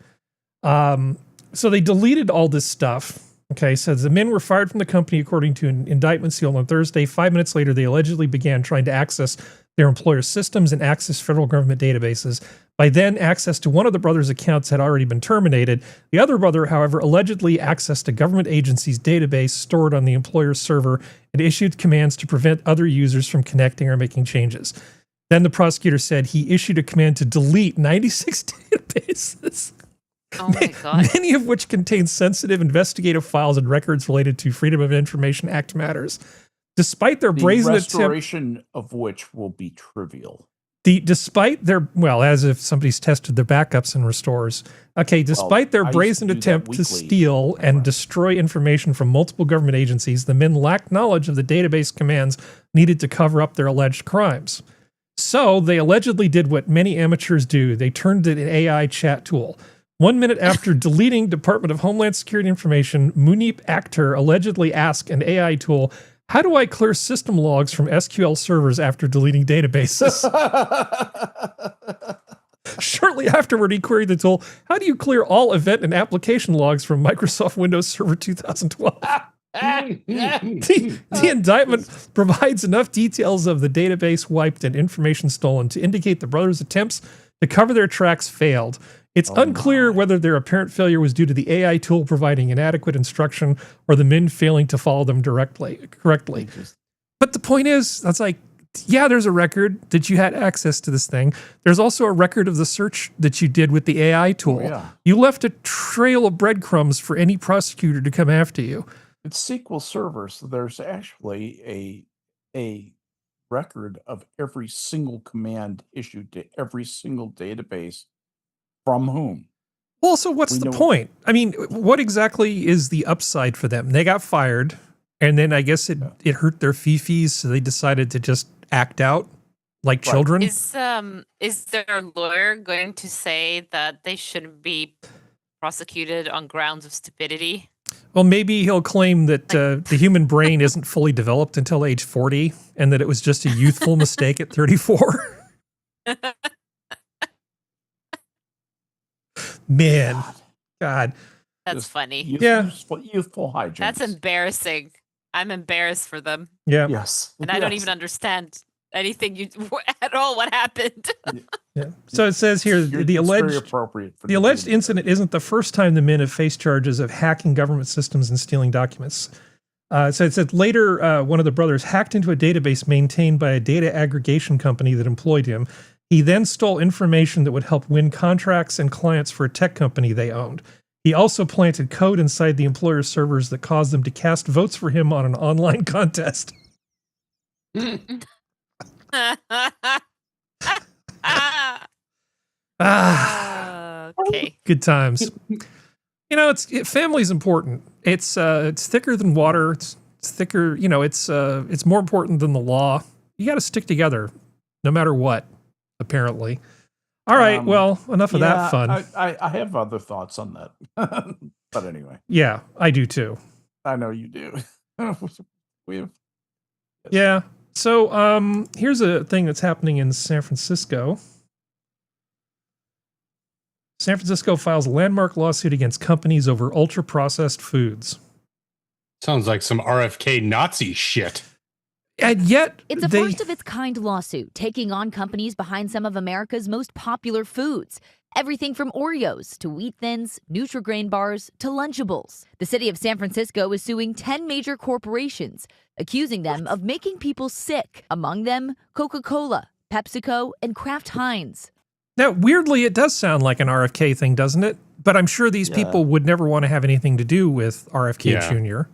So they deleted all this stuff. Okay, so the men were fired from the company according to an indictment sealed on Thursday. 5 minutes later, they allegedly began trying to access their employer's systems and access federal government databases. By then, access to one of the brothers' accounts had already been terminated. The other brother, however, allegedly accessed a government agency's database stored on the employer's server and issued commands to prevent other users from connecting or making changes. Then the prosecutor said he issued a command to delete 96 databases. Oh my God. Many of which contain sensitive investigative files and records related to Freedom of Information Act matters. Despite their brazen attempt... restoration of which will be trivial. Despite their... Well, as if somebody's tested their backups and restores. Okay, despite their brazen attempt to steal and destroy information from multiple government agencies, the men lacked knowledge of the database commands needed to cover up their alleged crimes. So they allegedly did what many amateurs do. They turned to an AI chat tool. 1 minute after deleting Department of Homeland Security information, Munib Akhtar allegedly asked an AI tool, "How do I clear system logs from SQL servers after deleting databases?" Shortly afterward, he queried the tool, how do you clear all event and application logs from Microsoft Windows Server 2012? The indictment provides enough details of the database wiped and information stolen to indicate the brothers' attempts to cover their tracks failed. It's unclear whether their apparent failure was due to the AI tool providing inadequate instruction or the men failing to follow them correctly. But the point is, that's like, yeah, there's a record that you had access to this thing. There's also a record of the search that you did with the AI tool. You left a trail of breadcrumbs for any prosecutor to come after you. It's SQL Server, so there's actually a record of every single command issued to every single database from whom. Well, so what's the point? I mean, what exactly is the upside for them? They got fired, and then I guess it hurt their fee-fees, so they decided to just act out like children. Is their lawyer going to say that they shouldn't be prosecuted on grounds of stupidity? Well, maybe he'll claim that the human brain isn't fully developed until age 40 and that it was just a youthful mistake at 34. Man, God. That's Just funny. Youthful hijinks. That's embarrassing. I'm embarrassed for them. Yeah. Yes. And I don't even understand anything at all what happened. Yeah. So it says here, the alleged incident isn't the first time the men have faced charges of hacking government systems and stealing documents. So it said later, one of the brothers hacked into a database maintained by a data aggregation company that employed him. He then stole information that would help win contracts and clients for a tech company they owned. He also planted code inside the employer's servers that caused them to cast votes for him on an online contest. Okay. Good times. You know, family's important. It's thicker than water. It's thicker. You know, it's more important than the law. You got to stick together, no matter what. Apparently. All right. Well, enough of that fun. I have other thoughts on that, but anyway. Yeah, I do too. I know you do. We have. Yeah. So here's a thing that's happening in San Francisco. San Francisco files a landmark lawsuit against companies over ultra-processed foods. Sounds like some RFK Nazi shit. And yet, it's a first of its kind lawsuit taking on companies behind some of America's most popular foods. Everything from Oreos to Wheat Thins, Nutri-Grain bars to Lunchables. The city of San Francisco is suing 10 major corporations, accusing them of making people sick. Among them, Coca-Cola, PepsiCo, and Kraft Heinz. Now, weirdly, it does sound like an RFK thing, doesn't it? But I'm sure these people would never want to have anything to do with RFK Jr.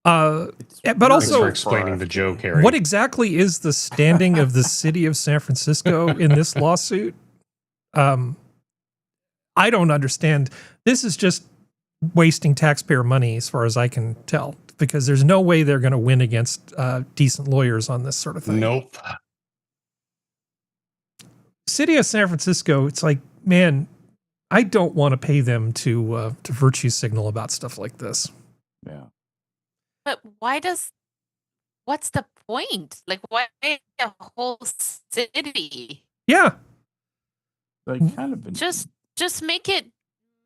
But also, for explaining the joke, Harry. What exactly is the standing of the city of San Francisco in this lawsuit? I don't understand. This is just wasting taxpayer money, as far as I can tell, because there's no way they're going to win against decent lawyers on this sort of thing. Nope. City of San Francisco, it's like, man, I don't want to pay them to virtue signal about stuff like this. Yeah. But what's the point? Like, why a whole city? Yeah. They kind of been Just make it,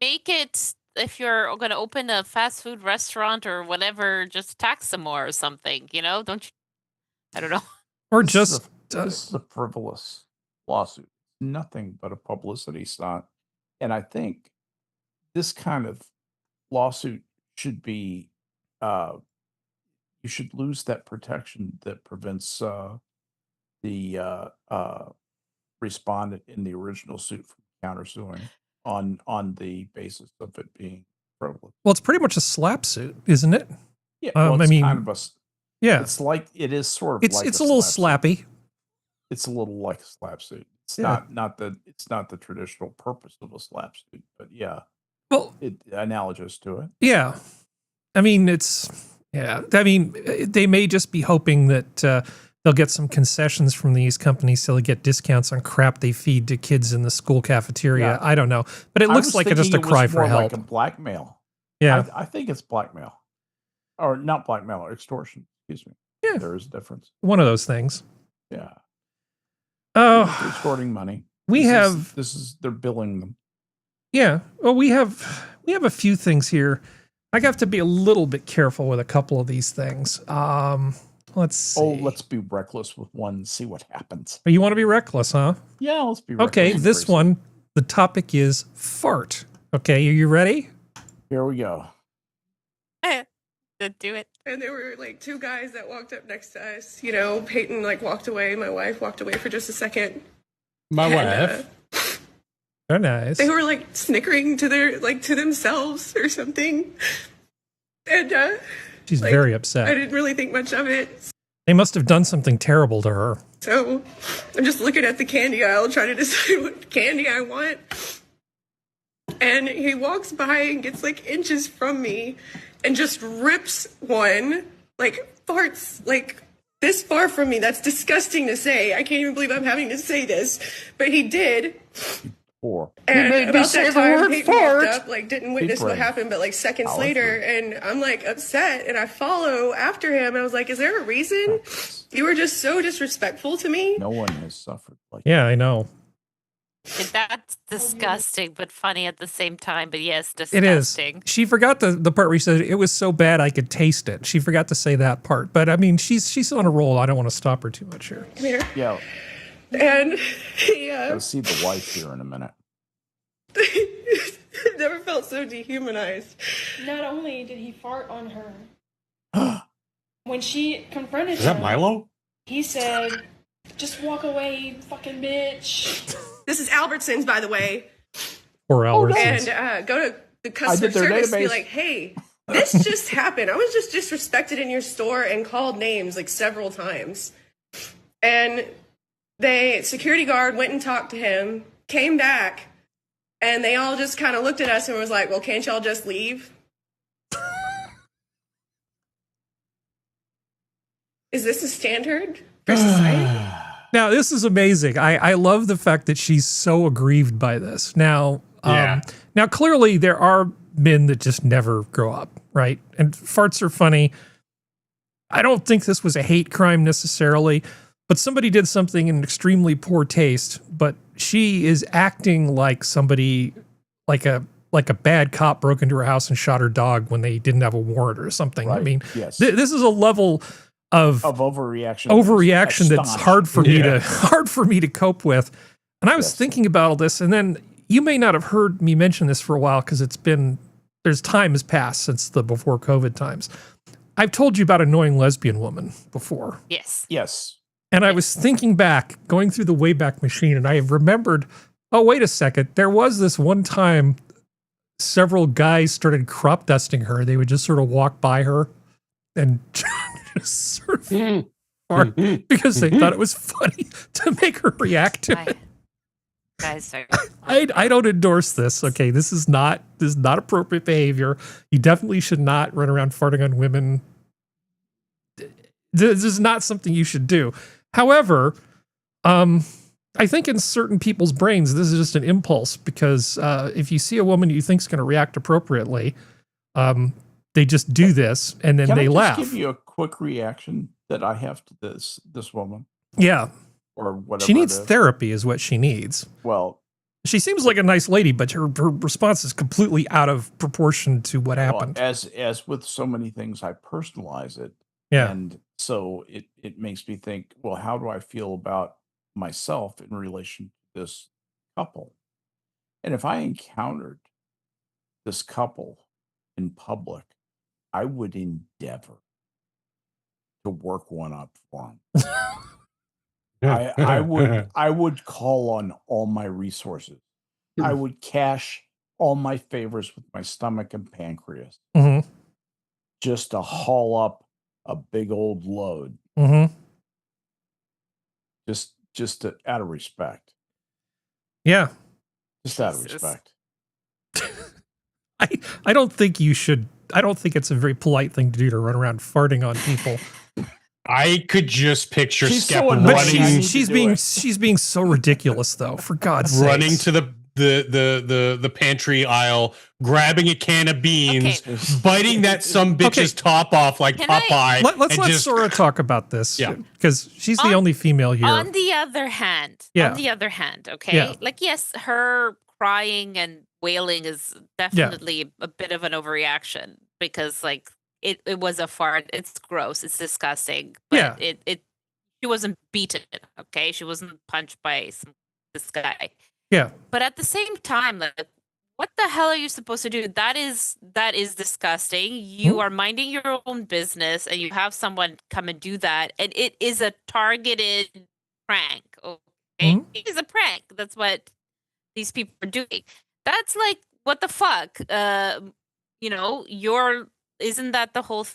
if you're going to open a fast food restaurant or whatever, just tax them more or something, you know? Don't you? I don't know. Or this is a frivolous lawsuit. Nothing but a publicity stunt. And I think this kind of lawsuit should be you should lose that protection that prevents the respondent in the original suit from countersuing on the basis of it being frivolous. Well, it's pretty much a slap suit, isn't it? Yeah, well, it's I mean, kind of yeah, it's like it is sort of. It's like a little slappy. Suit. It's a little like a slap suit. It's not the traditional purpose of a slap suit, but yeah. Well, analogous to it. Yeah, I mean they may just be hoping that they'll get some concessions from these companies so they get discounts on crap they feed to kids in the school cafeteria. Yeah. I don't know, but it looks like just a cry for help. Like a blackmail. Yeah, I think it's blackmail, or not blackmail, or extortion. Excuse me. Yeah, there is a difference. One of those things. Yeah. Oh, extorting money. They're billing them. Yeah. Well, we have a few things here. I have to be a little bit careful with a couple of these things. Let's see. Oh, let's be reckless with one and see what happens. You want to be reckless, huh? Yeah, let's be reckless. Okay, this one, the topic is fart. Okay, are you ready? Here we go. Do it. And there were like two guys that walked up next to us. You know, Peyton like walked away. My wife walked away for just a second. My wife. Very nice. They were like snickering to to themselves or something. And she's very upset. I didn't really think much of it. They must have done something terrible to her. So I'm just looking at the candy aisle trying to decide what candy I want. And he walks by and gets like inches from me and just rips one, like farts like this far from me. That's disgusting to say. I can't even believe I'm having to say this, but he did. And about that time, Peyton walked up, like didn't witness what happened, but like seconds later, and I'm like upset, and I follow after him. And I was like, "Is there a reason? You were just so disrespectful to me." No one has suffered like Yeah, I know. That's disgusting, but funny at the same time. But yes, disgusting. It is. She forgot the part where she said it was so bad I could taste it. She forgot to say that part. But I mean, she's on a roll. I don't want to stop her too much here. Come here. Yeah. And he, I'll see the wife here in a minute. I've never felt so dehumanized. Not only did he fart on her, when she confronted him, Milo? He said, "Just walk away, you fucking bitch." This is Albertsons, by the way. Or Albertsons. And go to the customer service and be like, "Hey, this just happened. I was just disrespected in your store and called names like several times." And security guard went and talked to him, came back, and they all just kind of looked at us and was like, "Well, can't y'all just leave?" Is this a standard for society? Now, this is amazing. I love the fact that she's so aggrieved by this. Now, now clearly there are men that just never grow up, right? And farts are funny. I don't think this was a hate crime necessarily, but somebody did something in extremely poor taste, but she is acting like somebody, like a bad cop broke into her house and shot her dog when they didn't have a warrant or something. Right. I mean, yes. This is a level of overreaction that's hard for me to cope with. And I was thinking about all this, and then you may not have heard me mention this for a while because time has passed since the before COVID times. I've told you about Annoying Lesbian Woman before. Yes. And I was thinking back, going through the Wayback Machine, and I remembered, oh, wait a second. There was this one time several guys started crop dusting her. They would just sort of walk by her and just sort of fart because they thought it was funny to make her react to it. Guys, I don't endorse this. Okay, this is not appropriate behavior. You definitely should not run around farting on women. This is not something you should do. However, I think in certain people's brains, this is just an impulse because if you see a woman you think is going to react appropriately, they just do this and then they laugh. Can I just give you a quick reaction that I have to this woman? Yeah. Or whatever. She needs therapy is what she needs. Well, she seems like a nice lady, but her response is completely out of proportion to what happened. As with so many things, I personalize it. Yeah. And so it makes me think, well, how do I feel about myself in relation to this couple? And if I encountered this couple in public, I would endeavor to work one up for them. I would call on all my resources. I would cash all my favors with my stomach and pancreas just to haul up a big old load. Just out of respect. Yeah. Just out of respect. I don't think you should. I don't think it's a very polite thing to do to run around farting on people. I could just picture She's Skep so running. She's being so ridiculous, though. For God's sake, running to the the pantry aisle, grabbing a can of beans, biting that some bitch's top off like Popeye. Let's let Sora talk about this. Yeah. Because she's the only female here. On the other hand, okay, Yeah. like yes, her crying and wailing is definitely a bit of an overreaction because like it was a fart. It's gross. It's disgusting. But she wasn't beaten. Okay, she wasn't punched by this guy. Yeah. But at the same time, like, what the hell are you supposed to do? That is disgusting. You are minding your own business, and you have someone come and do that, and it is a targeted prank. Okay, it is a prank. That's what these people are doing. That's like, what the fuck? You know, isn't that the whole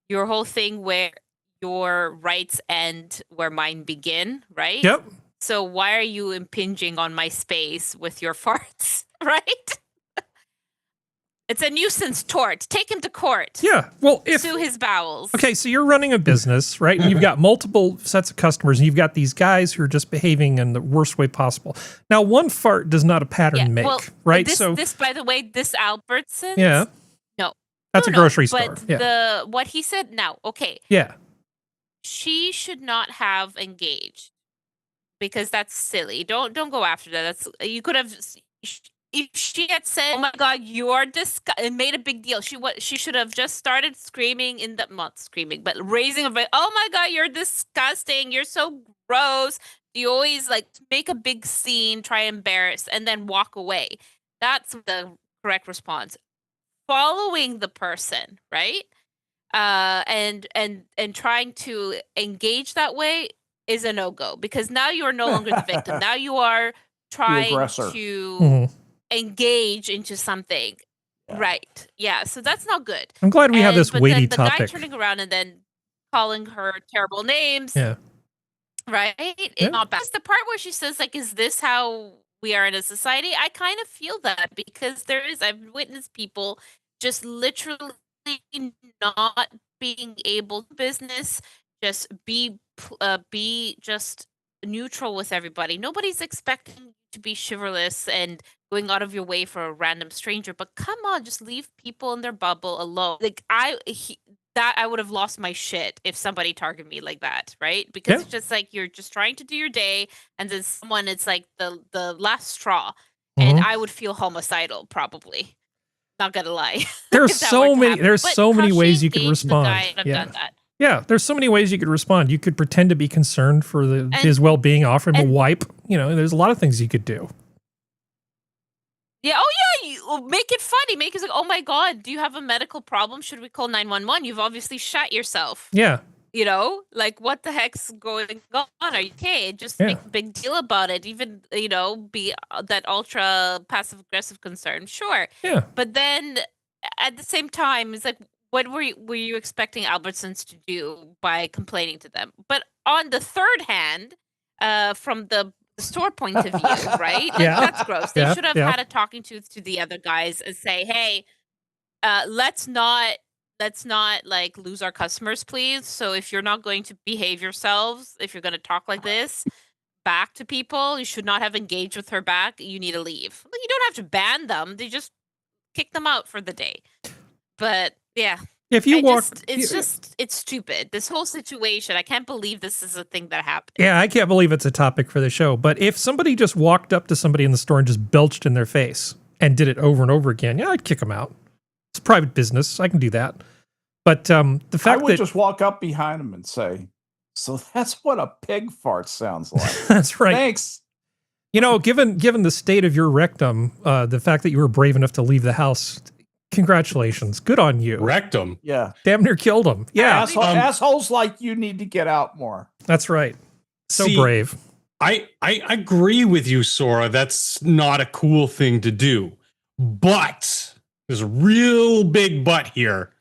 your whole thing where your rights end where mine begin, right? Yep. So why are you impinging on my space with your farts, right? It's a nuisance tort. Take him to court. Yeah. Well, sue his bowels. Okay, so you're running a business, right? And you've got multiple sets of customers, and you've got these guys who are just behaving in the worst way possible. Now, one fart does not a pattern make, right? This, by the way, this Albertsons. Yeah. No. That's a grocery store. But Yeah. what he said now, okay. Yeah. She should not have engaged. Because that's silly. Don't go after that. You could have. If she had said, "Oh my God, you're disgusting," and made a big deal, she should have just started screaming not screaming, but raising a voice. "Oh my God, you're disgusting. You're so gross." You always like make a big scene, try and embarrass, and then walk away. That's the correct response. Following the person, right? And trying to engage that way is a no-go, because now you are no longer the victim. Now you are trying to engage into something. Yeah. Right. Yeah. So that's not good. I'm glad we have this weighty the topic. The guy turning around and then calling her terrible names. Yeah. Right? It's not bad. It's the part where she says, like, is this how we are in a society? I kind of feel that, because I've witnessed people just literally not being able to business, just be just neutral with everybody. Nobody's expecting you to be chivalrous and going out of your way for a random stranger, but come on, just leave people in their bubble alone. Like I would have lost my shit if somebody targeted me like that, right? Because it's just like you're just trying to do your day, and then someone, it's like the last straw, and I would feel homicidal probably. Not gonna lie. There's so many ways you could respond. I've done that. Yeah, there's so many ways you could respond. You could pretend to be concerned for his well-being, offer him a wipe. You know, there's a lot of things you could do. Yeah. Oh, yeah. You make it funny. Make it like, oh my God, do you have a medical problem? Should we call 911? You've obviously shot yourself. Yeah. You know, like, what the heck's going on? Are you okay? Just make a big deal about it. Even, you know, be that ultra passive-aggressive concern. Sure. Yeah. But then at the same time, it's like, what were you expecting Albertsons to do by complaining to them? But on the third hand, from the store point of view, right? That's gross. They should have had a talking to the other guys and say, hey, let's not like lose our customers, please. So if you're not going to behave yourselves, if you're going to talk like this back to people, you should not have engaged with her back. You need to leave. You don't have to ban them. They just kick them out for the day. But yeah. If you it's stupid. This whole situation, I can't believe this is a thing that happened. Yeah, I can't believe it's a topic for the show. But if somebody just walked up to somebody in the store and just belched in their face and did it over and over again, yeah, I'd kick them out. It's private business. I can do that. But the fact I would just walk up behind them and say, so that's what a pig fart sounds like. That's right. Thanks. You know, given the state of your rectum, the fact that you were brave enough to leave the house, congratulations. Good on you. Rectum. Yeah. Damn near killed him. Yeah. Assholes like you need to get out more. That's right. So brave. I agree with you, Sora. That's not a cool thing to do. But there's a real big but here.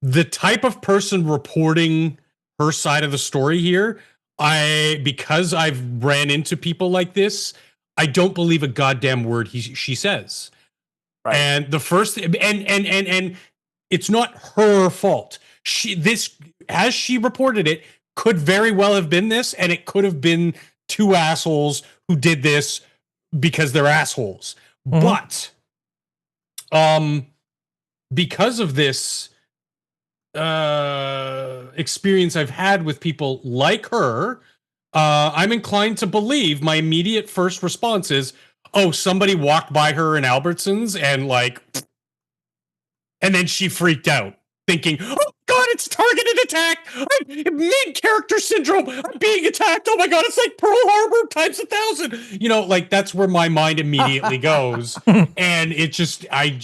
The type of person reporting her side of the story here, because I've ran into people like this, I don't believe a goddamn word she says. Right. And the first and it's not her fault. As she reported it, could very well have been this, and it could have been two assholes who did this because they're assholes. But because of this experience I've had with people like her, I'm inclined to believe my immediate first response is, oh, somebody walked by her in Albertsons and like, and then she freaked out, thinking, oh God, it's a targeted attack. I'm main character syndrome. I'm being attacked. Oh my God, it's like Pearl Harbor times 1,000. You know, like that's where my mind immediately goes. And it just, I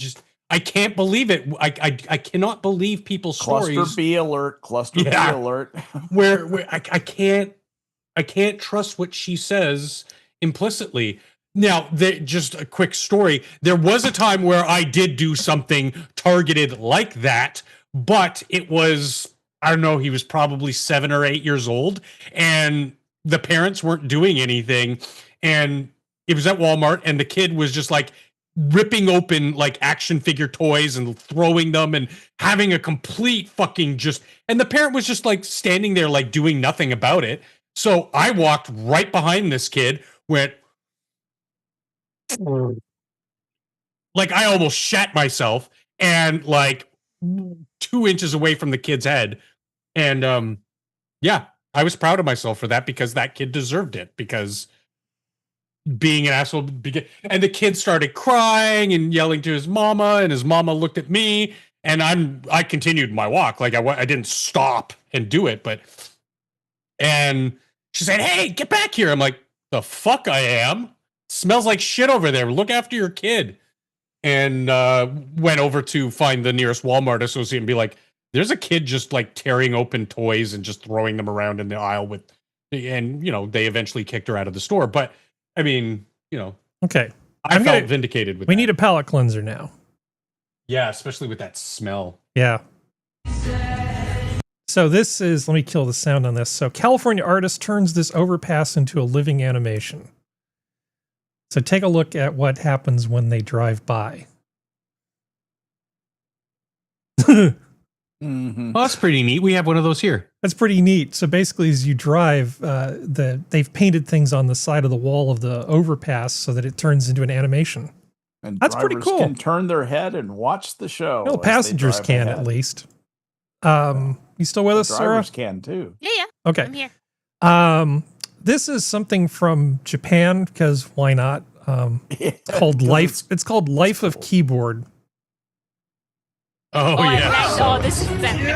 can't believe it. I cannot believe people's stories. Cluster B alert. Cluster B alert. where I can't trust what she says implicitly. Now, just a quick story. There was a time where I did do something targeted like that, but it was, I don't know, he was probably 7 or 8 years old, and the parents weren't doing anything. And it was at Walmart, and the kid was just like ripping open like action figure toys and throwing them and having a complete fucking and the parent was just like standing there like doing nothing about it. So I walked right behind this kid, went like I almost shat myself, and like 2 inches away from the kid's head. And yeah, I was proud of myself for that, because that kid deserved it, because being an asshole. And the kid started crying and yelling to his mama, and his mama looked at me, and I continued my walk. Like I didn't stop and do it, and she said, hey, get back here. I'm like, the fuck I am? Smells like shit over there. Look after your kid. And went over to find the nearest Walmart associate and be like, there's a kid just like tearing open toys and just throwing them around in the aisle and you know, they eventually kicked her out of the store. But I mean, you know, okay, I felt vindicated with we that. need a palate cleanser now. Yeah, especially with that smell. Yeah. So this is, let me kill the sound on this. So California artist turns this overpass into a living animation. So take a look at what happens when they drive by. Well, that's pretty neat. We have one of those here. That's pretty neat. So basically, as you drive, they've painted things on the side of the wall of the overpass so that it turns into an animation. And that's pretty cool. Can turn their head and watch the show. No, passengers can at least. You still with us, Sora? Drivers can too. Yeah. Okay. I'm here. This is something from Japan, because why not? Called Life. It's called Life of Keyboard. Oh yeah. Oh, this is very good.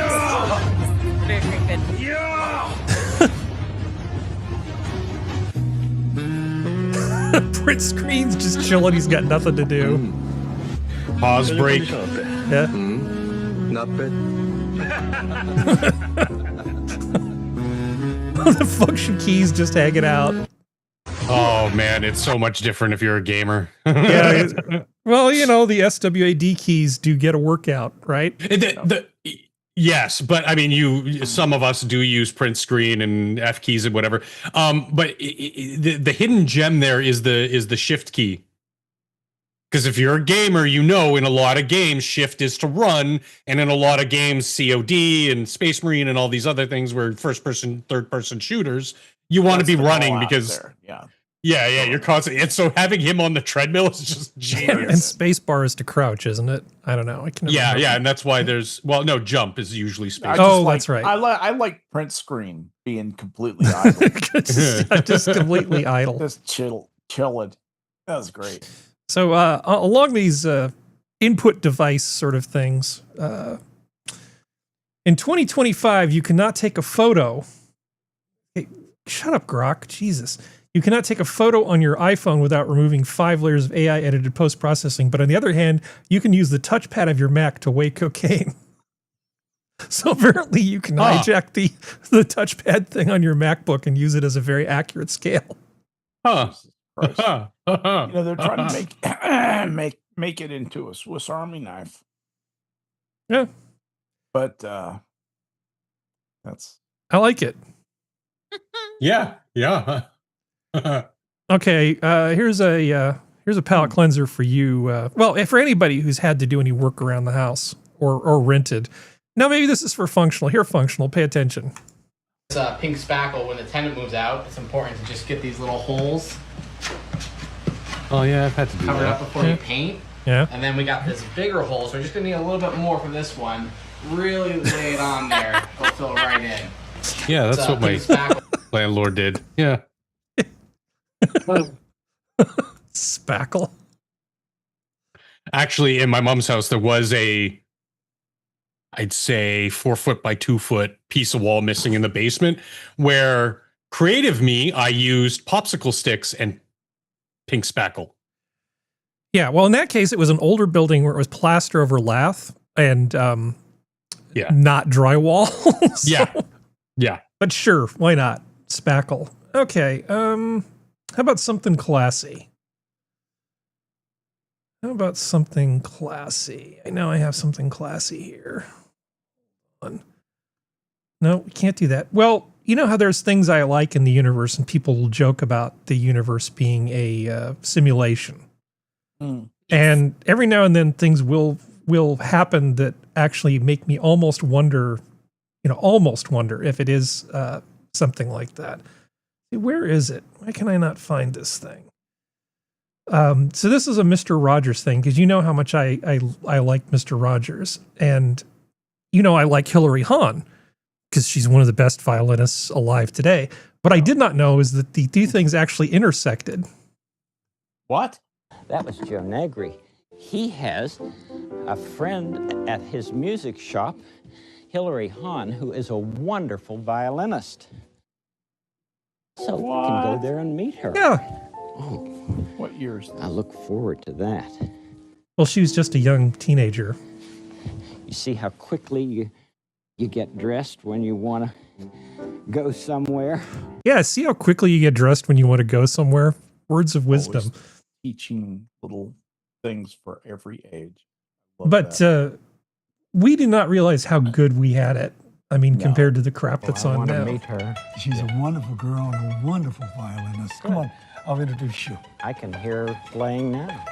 Print screen's just chilling. He's got nothing to do. Pause break. Yeah. Not bad. The function keys just hanging out. Oh man, it's so much different if you're a gamer. Yeah. Well, you know, the SWAD keys do get a workout, right? Yes, but I mean, some of us do use print screen and F keys and whatever. But the hidden gem there is the shift key. Because if you're a gamer, you know, in a lot of games, shift is to run, and in a lot of games, COD and Space Marine and all these other things where first-person, third-person shooters, you want to be running because yeah, you're constantly. And so having him on the treadmill is just genius. And space bar is to crouch, isn't it? I don't know. I can yeah, and that's why jump is usually space. That's right. I like print screen being completely idle. just completely idle. Just chilling. That was great. So along these input device sort of things, in 2025, you cannot take a photo. Hey, shut up, Grok. Jesus. You cannot take a photo on your iPhone without removing 5 layers of AI-edited post-processing. But on the other hand, you can use the touchpad of your Mac to weigh cocaine. So apparently you can hijack the touchpad thing on your MacBook and use it as a very accurate scale. Huh. You know, they're trying to make it into a Swiss Army knife. Yeah. But I like it. Yeah. Okay, here's a palate cleanser for you. Well, for anybody who's had to do any work around the house or rented. Now maybe this is for functional. Here, functional, pay attention. This pink spackle, when the tenant moves out, it's important to just get these little holes Oh yeah, I've had to do Cover it that. up before you paint. Yeah. And then we got this bigger hole, so we're just gonna need a little bit more from this one. Really lay it on there. It'll fill right in. Yeah, that's what my landlord did. Yeah. Spackle. Actually, in my mom's house, there was I'd say 4 foot by 2 foot piece of wall missing in the basement where creative me, I used popsicle sticks and pink spackle. Yeah, well, in that case, it was an older building where it was plaster over lath and not drywall. So, yeah. But sure, why not? Spackle. Okay, how about something classy? How about something classy? I know I have something classy here. No, we can't do that. Well, you know how there's things I like in the universe and people will joke about the universe being a simulation. And every now and then things will happen that actually make me almost wonder if it is something like that. Where is it? Why can I not find this thing? So this is a Mr. Rogers thing, because you know how much I like Mr. Rogers. And you know I like Hilary Hahn, because she's one of the best violinists alive today. What I did not know is that the two things actually intersected. What? That was Joe Negri. He has a friend at his music shop, Hilary Hahn, who is a wonderful violinist. So we can go there and meet her. Yeah. Oh, what years? I look forward to that. Well, she was just a young teenager. You see how quickly you get dressed when you want to go somewhere? Yeah, see how quickly you get dressed when you want to go somewhere? Words of wisdom. Always teaching little things for every age. But we did not realize how good we had it. I mean, compared to the crap that's on now. Meet her. She's a wonderful girl and a wonderful violinist. Come on, I'll introduce you. I can hear her playing now.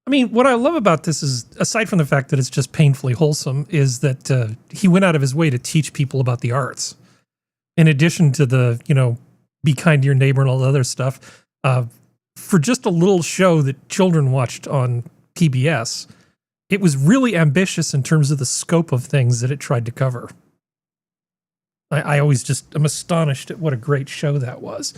I mean, what I love about this is, aside from the fact that it's just painfully wholesome, is that he went out of his way to teach people about the arts. In addition to the, be kind to your neighbor and all the other stuff, for just a little show that children watched on PBS, it was really ambitious in terms of the scope of things that it tried to cover. I always I'm astonished at what a great show that was.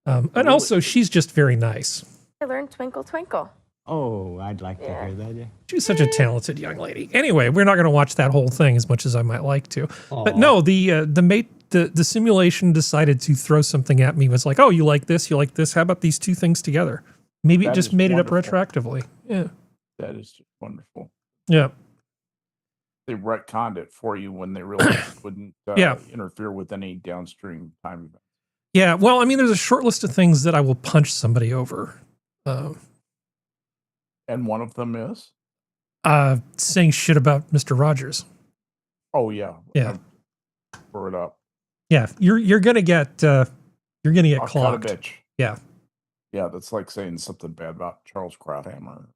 And also, she's just very nice. I learned Twinkle Twinkle. Oh, I'd like to hear that. Yeah. She's such a talented young lady. Anyway, we're not going to watch that whole thing as much as I might like to. Aww. But no, the simulation decided to throw something at me. It was like, oh, you like this? You like this? How about these two things together? Maybe it just made wonderful. It up retroactively. Yeah. That is just wonderful. Yeah. They retconned it for you when they really wouldn't interfere with any downstream time event. Yeah. Well, I mean, there's a short list of things that I will punch somebody over. And one of them is? Saying shit about Mr. Rogers. Oh, yeah. Yeah. Throw it up. Yeah. You're going to get clocked. Cut a bitch. Yeah. Yeah, that's like saying something bad about Charles Krauthammer.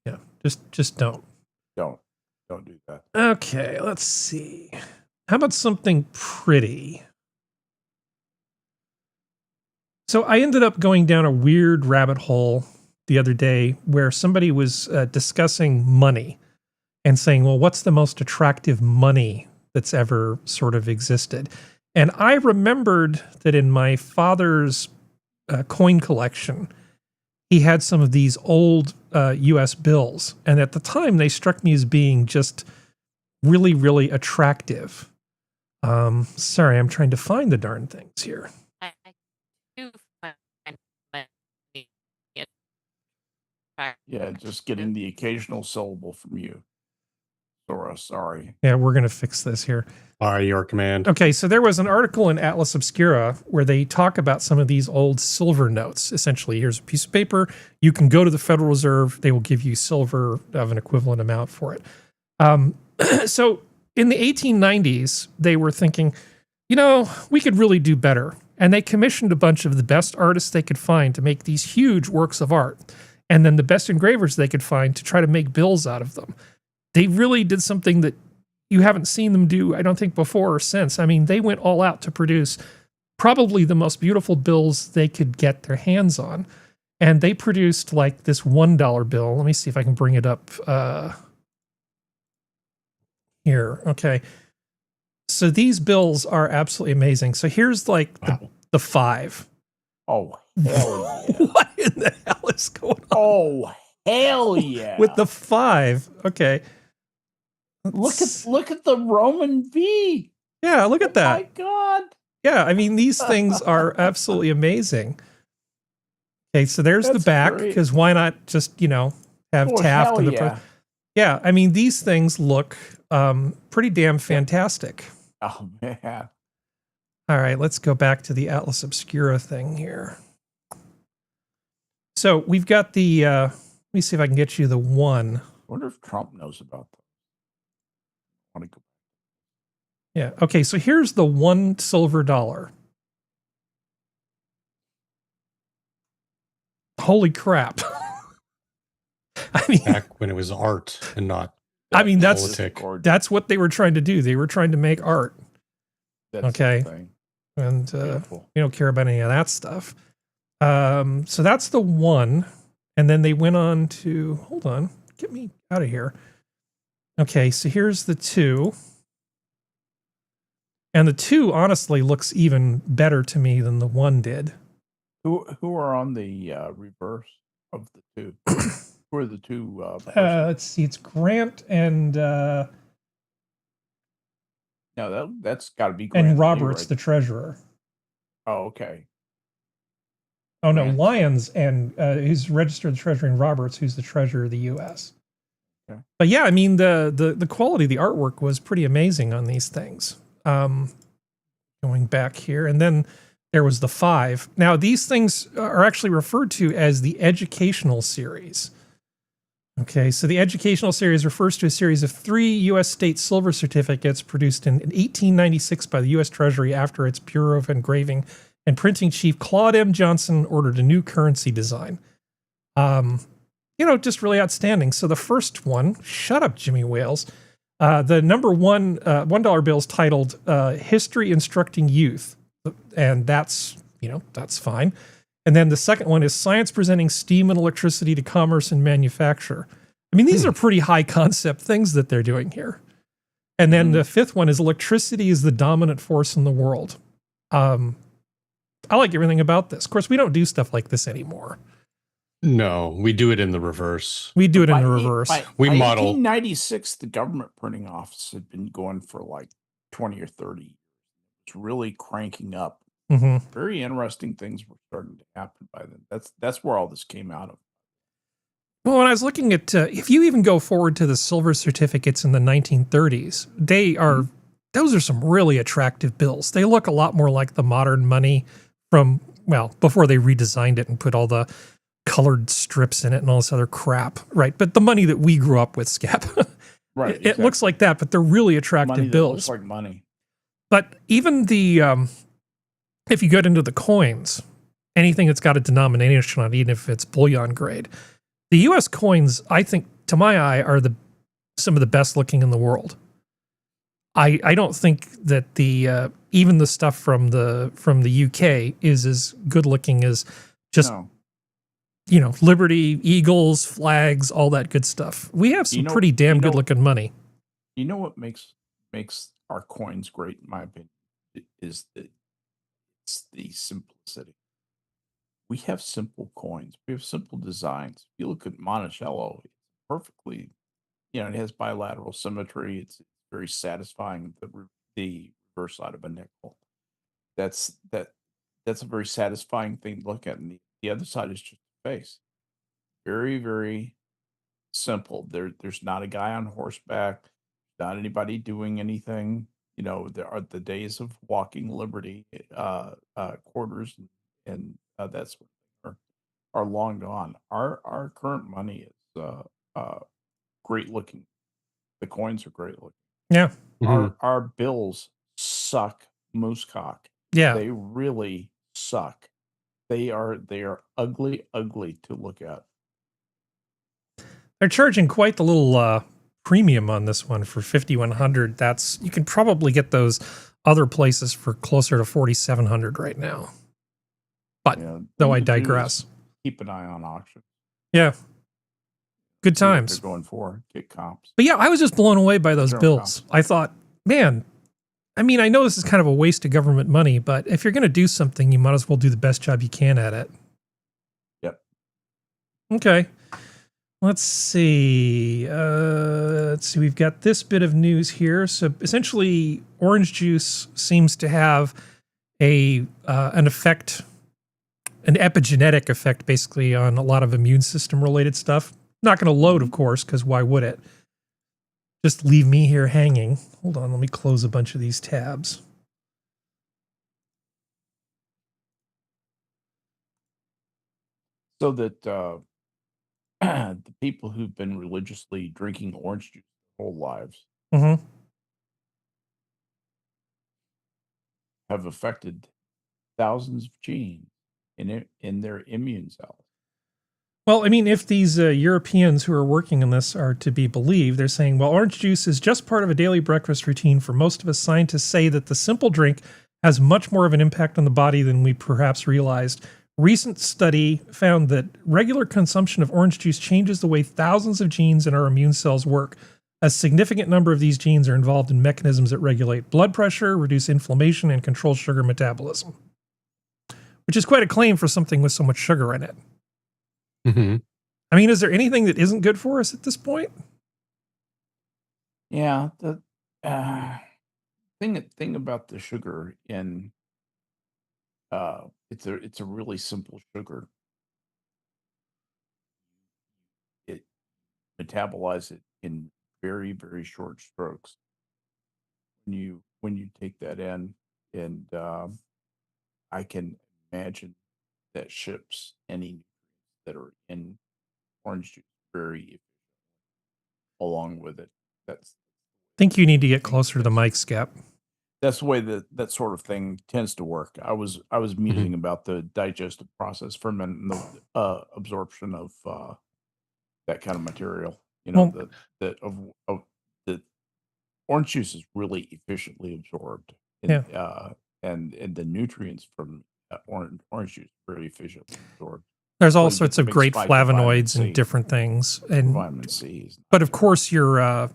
Yeah. Just don't. Don't do that. Okay, let's see. How about something pretty? So I ended up going down a weird rabbit hole the other day where somebody was discussing money and saying, well, what's the most attractive money that's ever sort of existed? And I remembered that in my father's coin collection, he had some of these old US bills. And at the time, they struck me as being just really, really attractive. Sorry, I'm trying to find the darn things here. I do find money. Yeah, just getting the occasional syllable from you. Sora, sorry. Yeah, we're going to fix this here. All right, your command. Okay, so there was an article in Atlas Obscura where they talk about some of these old silver notes. Essentially, here's a piece of paper. You can go to the Federal Reserve. They will give you silver of an equivalent amount for it. So in the 1890s, they were thinking, we could really do better. And they commissioned a bunch of the best artists they could find to make these huge works of art. And then the best engravers they could find to try to make bills out of them. They really did something that you haven't seen them do, I don't think, before or since. I mean, they went all out to produce probably the most beautiful bills they could get their hands on. And they produced like this $1 bill. Let me see if I can bring it up here. Okay. So these bills are absolutely amazing. So here's like the 5. Oh, hell yeah. What in the hell is going on? Oh, hell yeah. With the 5. Okay. Look at the Roman V. Yeah, look at that. My God. Yeah, I mean, these things are absolutely amazing. Okay, so there's the back, because why not just, have Taft in the yeah. Yeah, I mean, these things look pretty damn fantastic. Oh, man. All right, let's go back to the Atlas Obscura thing here. So we've got the, let me see if I can get you the 1. I wonder if Trump knows about that. I want to go. Yeah, okay, so here's the $1 silver dollar. Holy crap. I mean, back when it was art and not that's what they were trying to do. They were trying to make art. That's okay. And we don't care about any of that stuff. So that's the 1. And then they went on to, hold on, get me out of here. Okay, so here's the 2. And the 2 honestly looks even better to me than the 1 did. Who are on the reverse of the 2? Who are the 2? Let's see, it's Grant and no, that's got to be Grant and Roberts, right? the treasurer. Oh, okay. Oh no, Lyons and who's registered treasurer, and Roberts, who's the treasurer of the U.S. Okay. But yeah, I mean the quality of the artwork was pretty amazing on these things. Going back here, and then there was the 5. Now these things are actually referred to as the educational series. Okay, so the educational series refers to a series of 3 U.S. state silver certificates produced in 1896 by the U.S. Treasury after its Bureau of Engraving and Printing Chief Claude M. Johnson ordered a new currency design. Just really outstanding. So the first one, shut up, Jimmy Wales. The number 1 $1 bill is titled History Instructing Youth. And that's fine. And then the second one is Science Presenting Steam and Electricity to Commerce and Manufacture. I mean, these are pretty high concept things that they're doing here. And then the 5th one is Electricity is the Dominant Force in the World. I like everything about this. Of course, we don't do stuff like this anymore. No, we do it in the reverse. We do it in the reverse. We by model. 1896, the government printing office had been going for like 20 or 30. It's really cranking up. Mm-hmm. Very interesting things were starting to happen by then. That's where all this came out of. Well, when I was looking at, if you even go forward to the silver certificates in the 1930s, those are some really attractive bills. They look a lot more like the modern money from, before they redesigned it and put all the colored strips in it and all this other crap, right? But the money that we grew up with, Skep, right? It looks like that, but they're really attractive money bills. That looks like money. But even the, if you get into the coins, anything that's got a denomination on it, even if it's bullion grade, the U.S. coins, I think, to my eye, are some of the best looking in the world. I don't think that the even the stuff from the UK is as good looking as just Liberty, Eagles, flags, all that good stuff. We have some pretty damn good looking money. You know what makes our coins great, in my opinion, is it's the simplicity. We have simple coins. We have simple designs. If you look at Monticello, it's perfectly, it has bilateral symmetry. It's very satisfying. The reverse side of a nickel. That's a very satisfying thing to look at. And the other side is just a face. Very, very simple. There's not a guy on horseback, not anybody doing anything. There are the days of walking Liberty quarters and that's are long gone. Our current money is great looking. The coins are great looking. Yeah. Our bills suck moosecock. Yeah. They really suck. They are ugly to look at. They're charging quite the little premium on this one for 5,100. That's, you can probably get those other places for closer to 4,700 right now. But though I digress. Keep an eye on auction. Yeah. Good See what times. they're going for. Get comps. But yeah, I was just blown away by those Sure, bills. I thought, man, I mean, I know this is kind of a waste of government money, but if you're going to do something, you might as well do the best job you can at it. Yep. Okay. Let's see. We've got this bit of news here. So essentially, orange juice seems to have an effect, an epigenetic effect, basically, on a lot of immune system related stuff. Not going to load, of course, because why would it? Just leave me here hanging. Hold on, let me close a bunch of these tabs. So that the people who've been religiously drinking orange juice their whole lives have affected thousands of genes in their immune cells. Well, I mean, if these Europeans who are working on this are to be believed, they're saying, well, orange juice is just part of a daily breakfast routine. For most of us, scientists say that the simple drink has much more of an impact on the body than we perhaps realized. Recent study found that regular consumption of orange juice changes the way thousands of genes in our immune cells work. A significant number of these genes are involved in mechanisms that regulate blood pressure, reduce inflammation, and control sugar metabolism. Which is quite a claim for something with so much sugar in it. Mm-hmm. I mean, is there anything that isn't good for us at this point? Yeah, the thing about the sugar in it's a really simple sugar. It metabolizes it in very, very short strokes. When you take that in, and I can imagine that ships any that are in orange juice very efficient along with it. I think you need to get closer to the mic, Skep. That's the way that sort of thing tends to work. I was musing about the digestive process, ferment, and the absorption of that kind of material. You know, the orange juice is really efficiently absorbed, and the nutrients from orange juice are very efficiently absorbed. There's all sorts of great flavonoids and different things, and vitamin C. But of course, your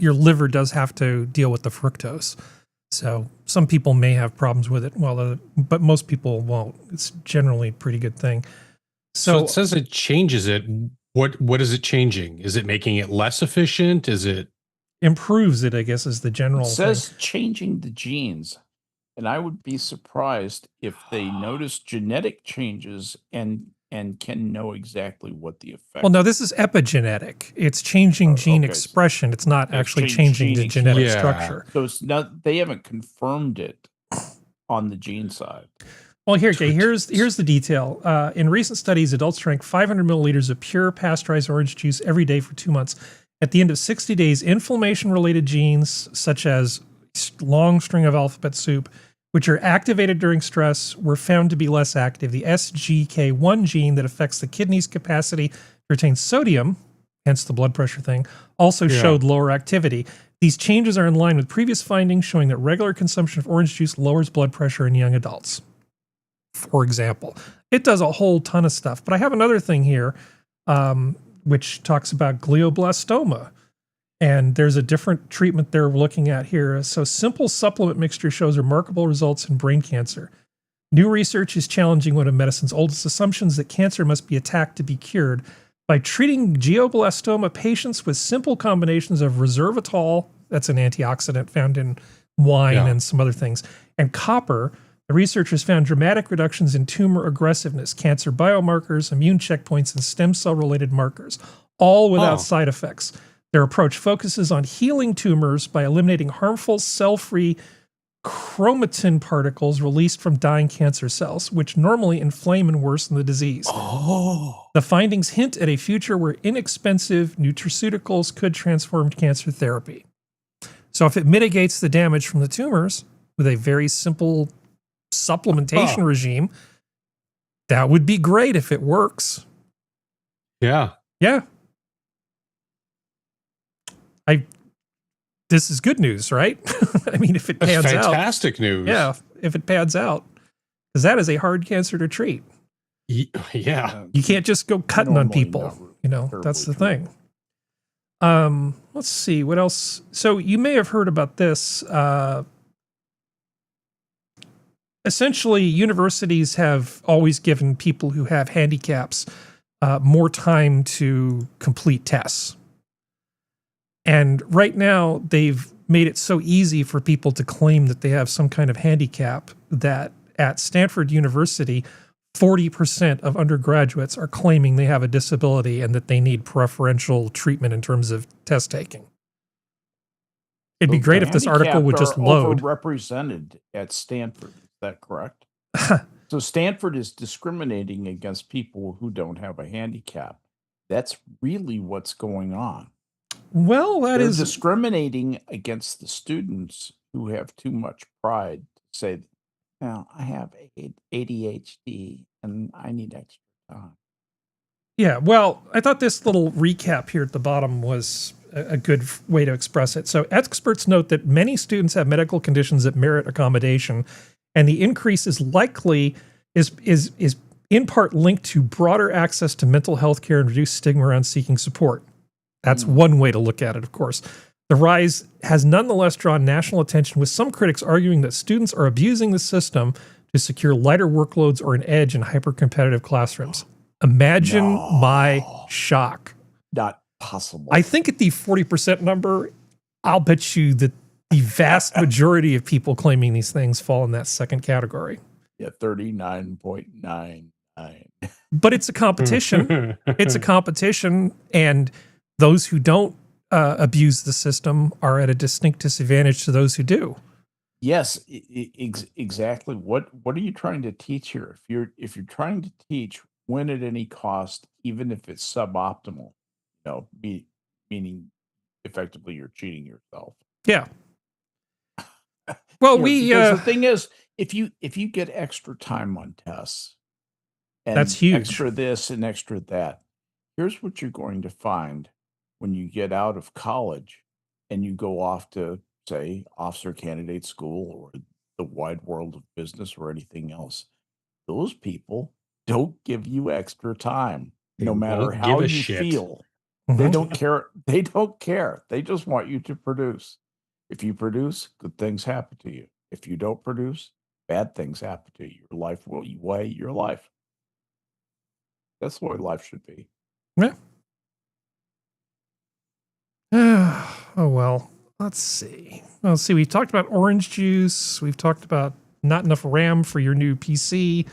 liver does have to deal with the fructose. So some people may have problems with it, but most people won't. It's generally a pretty good thing. So it says it changes it. What is it changing? Is it making it less efficient? Is it improves it? I guess is the general. It says changing the genes, and I would be surprised if they notice genetic changes and can know exactly what the effect. Well, no, this is epigenetic. It's changing gene expression. It's not actually changing the genetic structure. So it's not. They haven't confirmed it on the gene side. Well, here's the detail. In recent studies, adults drank 500 milliliters of pure pasteurized orange juice every day for 2 months. At the end of 60 days, inflammation-related genes such as long string of alphabet soup, which are activated during stress, were found to be less active. The SGK1 gene that affects the kidney's capacity to retain sodium, hence the blood pressure thing, also showed lower activity. These changes are in line with previous findings showing that regular consumption of orange juice lowers blood pressure in young adults. For example, it does a whole ton of stuff. But I have another thing here, which talks about glioblastoma. And there's a different treatment they're looking at here. So simple supplement mixture shows remarkable results in brain cancer. New research is challenging one of medicine's oldest assumptions that cancer must be attacked to be cured. By treating glioblastoma patients with simple combinations of resveratrol, that's an antioxidant found in wine and some other things, and copper, the researchers found dramatic reductions in tumor aggressiveness, cancer biomarkers, immune checkpoints, and stem cell-related markers, all without side effects. Their approach focuses on healing tumors by eliminating harmful cell-free chromatin particles released from dying cancer cells, which normally inflame and worsen the disease. The findings hint at a future where inexpensive nutraceuticals could transform cancer therapy. So if it mitigates the damage from the tumors with a very simple supplementation regime, that would be great if it works. Yeah. Yeah. This is good news, right? I mean, if it That's pans out. fantastic news. Yeah, if it pans out. Because that is a hard cancer to treat. Yeah. You can't just go cutting on Normally people. not You know, that's the thing. Let's see, what else? So you may have heard about this. Essentially, universities have always given people who have handicaps more time to complete tests. And right now, they've made it so easy for people to claim that they have some kind of handicap that at Stanford University, 40% of undergraduates are claiming they have a disability and that they need preferential treatment in terms of test taking. It'd be great if this article would just load. Overrepresented at Stanford. Is that correct? So Stanford is discriminating against people who don't have a handicap. That's really what's going on. Well, They're discriminating against the students who have too much pride to say, "Now I have ADHD and I need extra time." Yeah, well, I thought this little recap here at the bottom was a good way to express it. So experts note that many students have medical conditions that merit accommodation, and the increase is likely is in part linked to broader access to mental health care and reduced stigma around seeking support. That's one way to look at it, of course. The rise has nonetheless drawn national attention, with some critics arguing that students are abusing the system to secure lighter workloads or an edge in hyper-competitive classrooms. Imagine my shock. Not possible. I think at the 40% number, I'll bet you that the vast majority of people claiming these things fall in that second category. Yeah, 39.99. But it's a competition. It's a competition, and those who don't abuse the system are at a distinct disadvantage to those who do. Yes, exactly. What are you trying to teach here? If you're trying to teach win at any cost, even if it's suboptimal, meaning effectively you're cheating yourself. Yeah. Well, because the thing is, if you get extra time on tests, and that's huge. Extra this and extra that, here's what you're going to find when you get out of college and you go off to, say, officer candidate school or the wide world of business or anything else. Those people don't give you extra time, no matter how you feel. They don't care. They don't care. They just want you to produce. If you produce, good things happen to you. If you don't produce, bad things happen to you. Your life will weigh your life. That's the way life should be. Yeah. Oh, well, let's see. We've talked about orange juice. We've talked about not enough RAM for your new PC.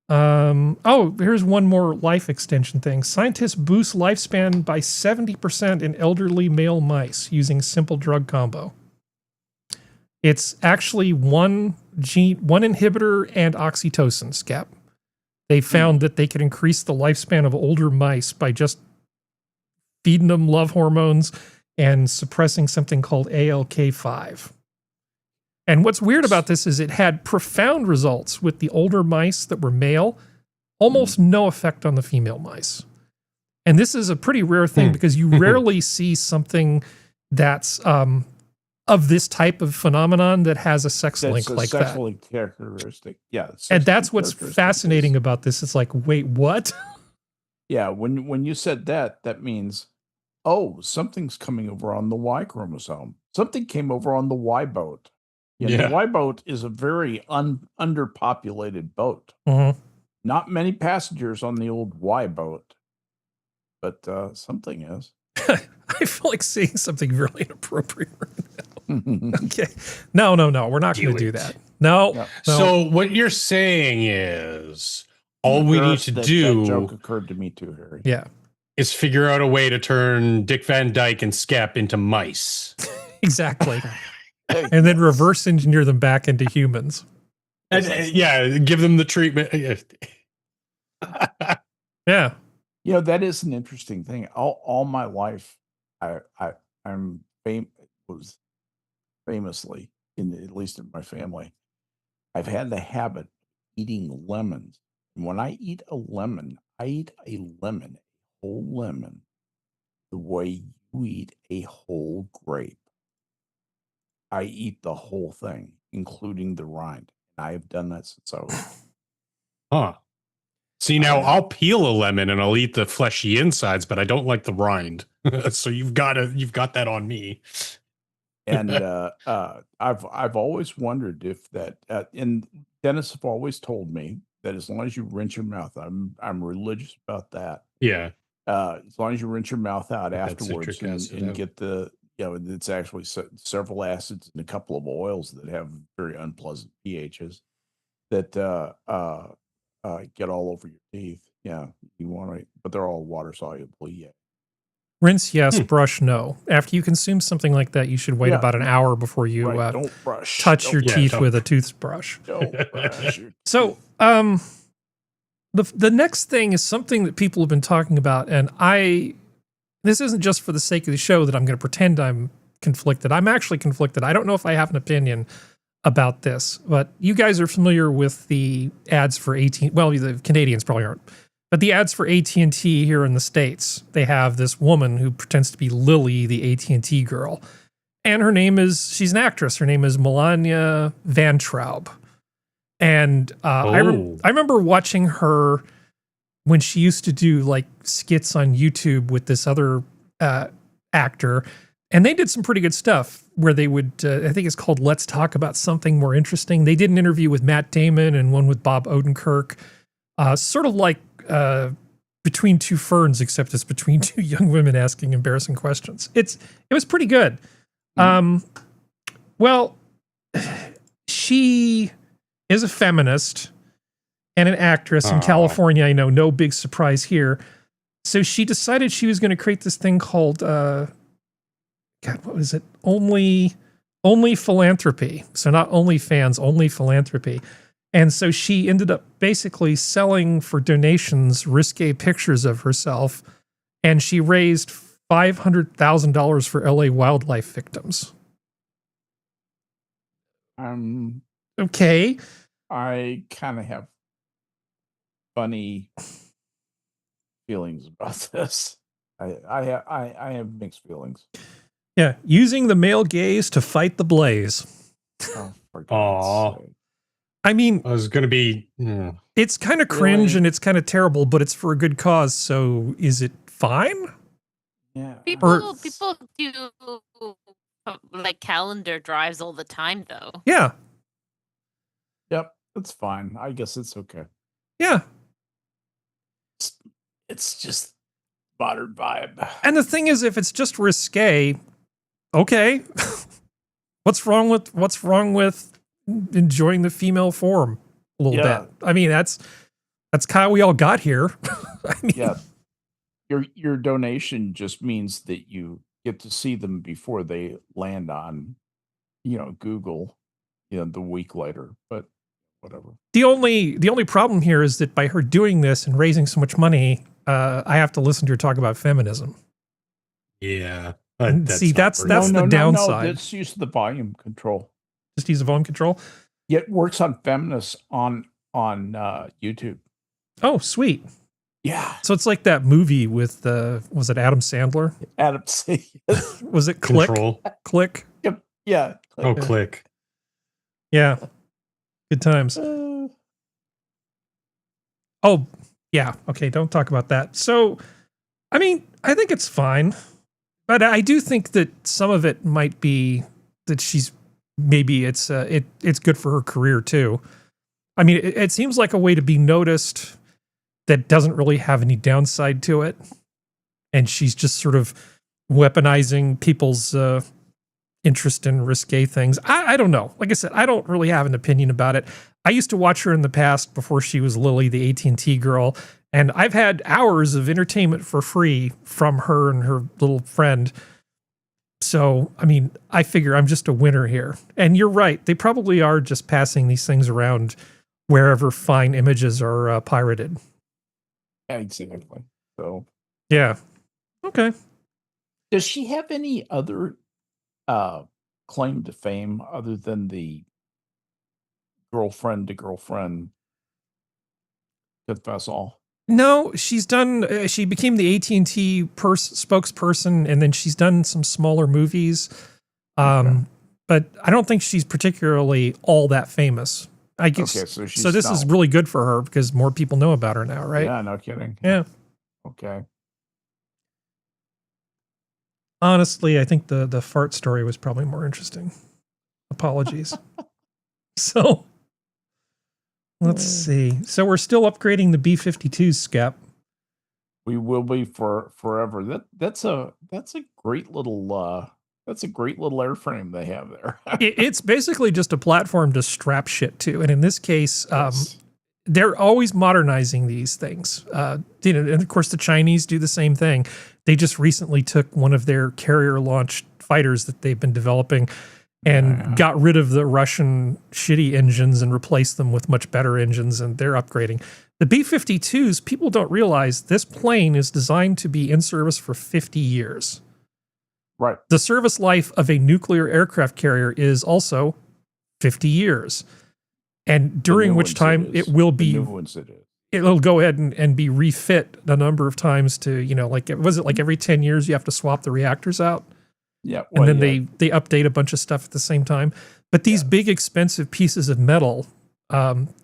Here's one more life extension thing. Scientists boost lifespan by 70% in elderly male mice using simple drug combo. It's actually one inhibitor and oxytocin, Skep. They found that they could increase the lifespan of older mice by just feeding them love hormones and suppressing something called ALK5. And what's weird about this is it had profound results with the older mice that were male, almost no effect on the female mice. And this is a pretty rare thing because you rarely see something that's of this type of phenomenon that has a sex link like that. Sexually characteristic. Yeah. And that's what's fascinating about this. It's like, wait, what? Yeah, when you said that, that means, something's coming over on the Y chromosome. Something came over on the Y boat. The Y boat is a very underpopulated boat. Mm-hmm. Not many passengers on the old Y boat, but something is. I feel like saying something really inappropriate right now. Okay. No. We're not going to do that. No. So what you're saying is all we need to do. That joke occurred to me too, Harry. Yeah. Is figure out a way to turn Dick Van Dyke and Skep into mice. Exactly. And then reverse engineer them back into humans. And, give them the treatment. Yeah. That is an interesting thing. All my life, I'm was famously, at least in my family, I've had the habit of eating lemons. And when I eat a lemon, a whole lemon, the way you you eat a whole grape, I eat the whole thing, including the rind. I have done that since I was. Huh. See, now I'll peel a lemon and I'll eat the fleshy insides, but I don't like the rind. So you've got that on me. And I've always wondered if that. And dentists have always told me that as long as you rinse your mouth, I'm religious about that. Yeah. As long as you rinse your mouth out Get that afterwards citric acid and out. get the, it's actually several acids and a couple of oils that have very unpleasant pHs that get all over your teeth. Yeah, you want to, but they're all water soluble. Yeah. Rinse, yes. Brush, no. After you consume something like that, you should wait about an hour before you Don't brush. touch your teeth don't. with a toothbrush. Don't brush your So, the next thing is something that people have been talking about, and this isn't just for the sake of the show that I'm going to pretend I'm conflicted. I'm actually conflicted. I don't know if I have an opinion about this, but you guys are familiar with the ads for AT&T. Well, the Canadians probably aren't. But the ads for AT&T here in the States, they have this woman who pretends to be Lily, the AT&T girl. And she's an actress. Her name is Melania Van Traub. And I remember watching her when she used to do like skits on YouTube with this other actor. And they did some pretty good stuff where they would, I think it's called Let's Talk About Something More Interesting. They did an interview with Matt Damon and one with Bob Odenkirk. Sort of like Between Two Ferns, except it's between two young women asking embarrassing questions. It was pretty good. Well, she is a feminist and an actress in California. I know, no big surprise here. So she decided she was going to create this thing called, God, what was it? Only Philanthropy. So not OnlyFans, Only Philanthropy. And so she ended up basically selling for donations risque pictures of herself, and she raised $500,000 for LA wildlife victims. Okay. I kind of have funny feelings about this. I have mixed feelings. Yeah, using the male gaze to fight the blaze. Oh, for God's sake. I mean, I was going to be. It's kind of cringe and it's kind of terrible, but it's for a good cause. So is it fine? Yeah. People do like calendar drives all the time, though. Yeah. Yep, it's fine. I guess it's okay. Yeah. It's just modern vibe. And the thing is, if it's just risque, okay. What's wrong with enjoying the female form a little bit? I mean, that's kind of we all got here. I mean, yeah. Your donation just means that you get to see them before they land on, Google, the week later. But whatever. The only problem here is that by her doing this and raising so much money, I have to listen to her talk about feminism. Yeah. See, that's the downside. No, let's use the volume control. Just use the volume control? Yeah, it works on feminists on YouTube. Oh, sweet. Yeah. So it's like that movie with was it Adam Sandler? Adam Sandler. Was it Click? Control. Click? Yep. Yeah. Oh, Click. Yeah. Good times. Oh, yeah. Okay, don't talk about that. So, I mean, I think it's fine. But I do think that some of it might be that she's maybe it's good for her career too. I mean, it seems like a way to be noticed that doesn't really have any downside to it. And she's just sort of weaponizing people's interest in risque things. I don't know. Like I said, I don't really have an opinion about it. I used to watch her in the past before she was Lily, the AT&T girl. And I've had hours of entertainment for free from her and her little friend. So, I mean, I figure I'm just a winner here. And you're right. They probably are just passing these things around wherever fine images are pirated. Exactly. So, yeah. Okay. Does she have any other claim to fame other than the girlfriend to girlfriend confess all? No, she's done. She became the AT&T spokesperson, and then she's done some smaller movies. But I don't think she's particularly all that famous. I guess. Okay, so this is really good for her because more people know about her now, right? Yeah, no kidding. Yeah. Okay. Honestly, I think the fart story was probably more interesting. Apologies. So let's see. So we're still upgrading the B-52s, Skep. We will be for forever. That's a great little airframe they have there. It's basically just a platform to strap shit to, and in this case, they're always modernizing these things. And of course, the Chinese do the same thing. They just recently took one of their carrier-launched fighters that they've been developing and got rid of the Russian shitty engines and replaced them with much better engines, and they're upgrading. The B-52s, people don't realize this plane is designed to be in service for 50 years. Right. The service life of a nuclear aircraft carrier is also 50 years. And during which time it will be, it'll go ahead and be refit a number of times to, like, was it like every 10 years you have to swap the reactors out? Yeah. And then they update a bunch of stuff at the same time. But these big, expensive pieces of metal,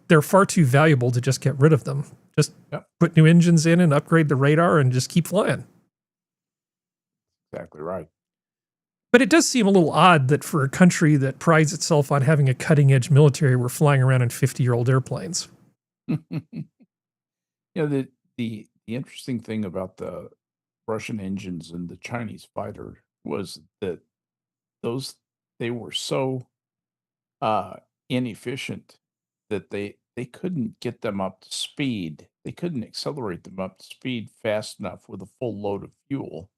they're far too valuable to just get rid of them. Just put new engines in and upgrade the radar and just keep flying. Exactly right. But it does seem a little odd that for a country that prides itself on having a cutting-edge military, we're flying around in 50-year-old airplanes. The interesting thing about the Russian engines and the Chinese fighter was that they were so inefficient that they couldn't get them up to speed. They couldn't accelerate them up to speed fast enough with a full load of fuel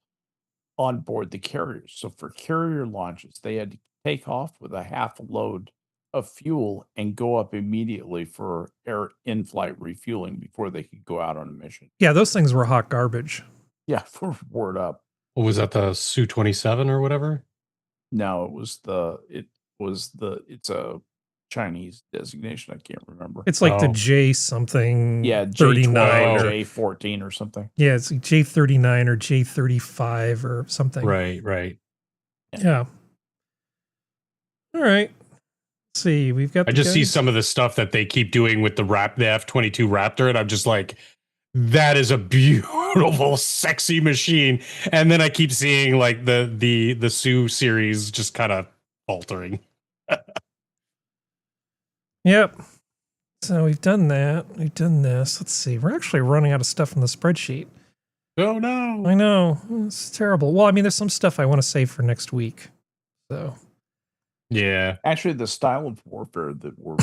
on board the carriers. So for carrier launches, they had to take off with a half load of fuel and go up immediately for air in-flight refueling before they could go out on a mission. Yeah, those things were hot garbage. Yeah, for word up. What was that, the Su-27 or whatever? No, it's a Chinese designation. I can't remember. It's like the J something. Yeah, 39 or J14 or something. Yeah, it's like J39 or J35 or something. Right. Yeah. All right. Let's see. We've got. I just see some of the stuff that they keep doing with the F-22 Raptor, and I'm just like, that is a beautiful, sexy machine. And then I keep seeing like the Su series just kind of faltering. Yep. So we've done that. We've done this. Let's see. We're actually running out of stuff in the spreadsheet. Oh, no. I know. It's terrible. Well, I mean, there's some stuff I want to save for next week. So. Yeah. Actually, the style of warfare that we're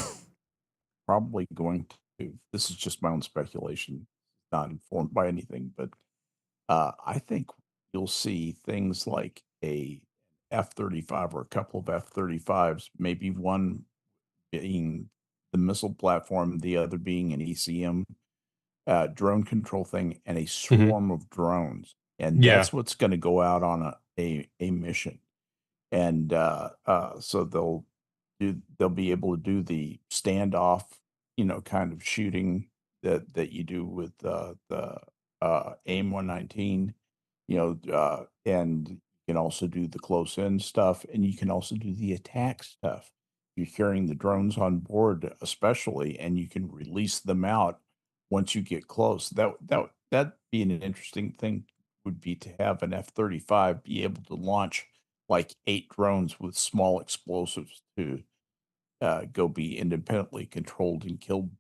probably going to, this is just my own speculation, not informed by anything, but I think you'll see things like a F-35 or a couple of F-35s, maybe one being the missile platform, the other being an ECM drone control thing, and a swarm of drones. And that's what's going to go out on a mission. And so they'll be able to do the standoff, kind of shooting that you do with the AIM-119, and you can also do the close-in stuff, and you can also do the attack stuff. You're carrying the drones on board, especially, and you can release them out once you get close. That'd be an interesting thing. Would be to have an F-35 be able to launch like 8 drones with small explosives to go be independently controlled and killed,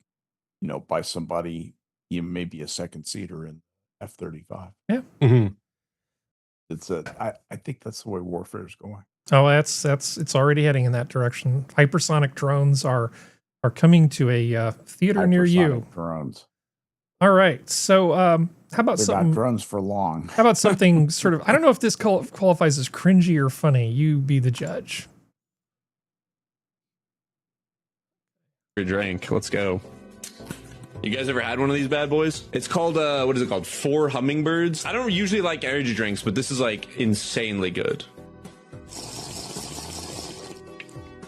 by somebody, maybe a second seater in F-35. Yeah. Mm-hmm. I think that's the way warfare is going. Oh, it's already heading in that direction. Hypersonic drones are coming to a theater near you. Drones. All right. So, how about They're something? not drones for long. How about something sort of? I don't know if this qualifies as cringy or funny. You be the judge. Your drink. Let's go. You guys ever had one of these bad boys? It's called, what is it called? 4 Hummingbirds. I don't usually like energy drinks, but this is like insanely good.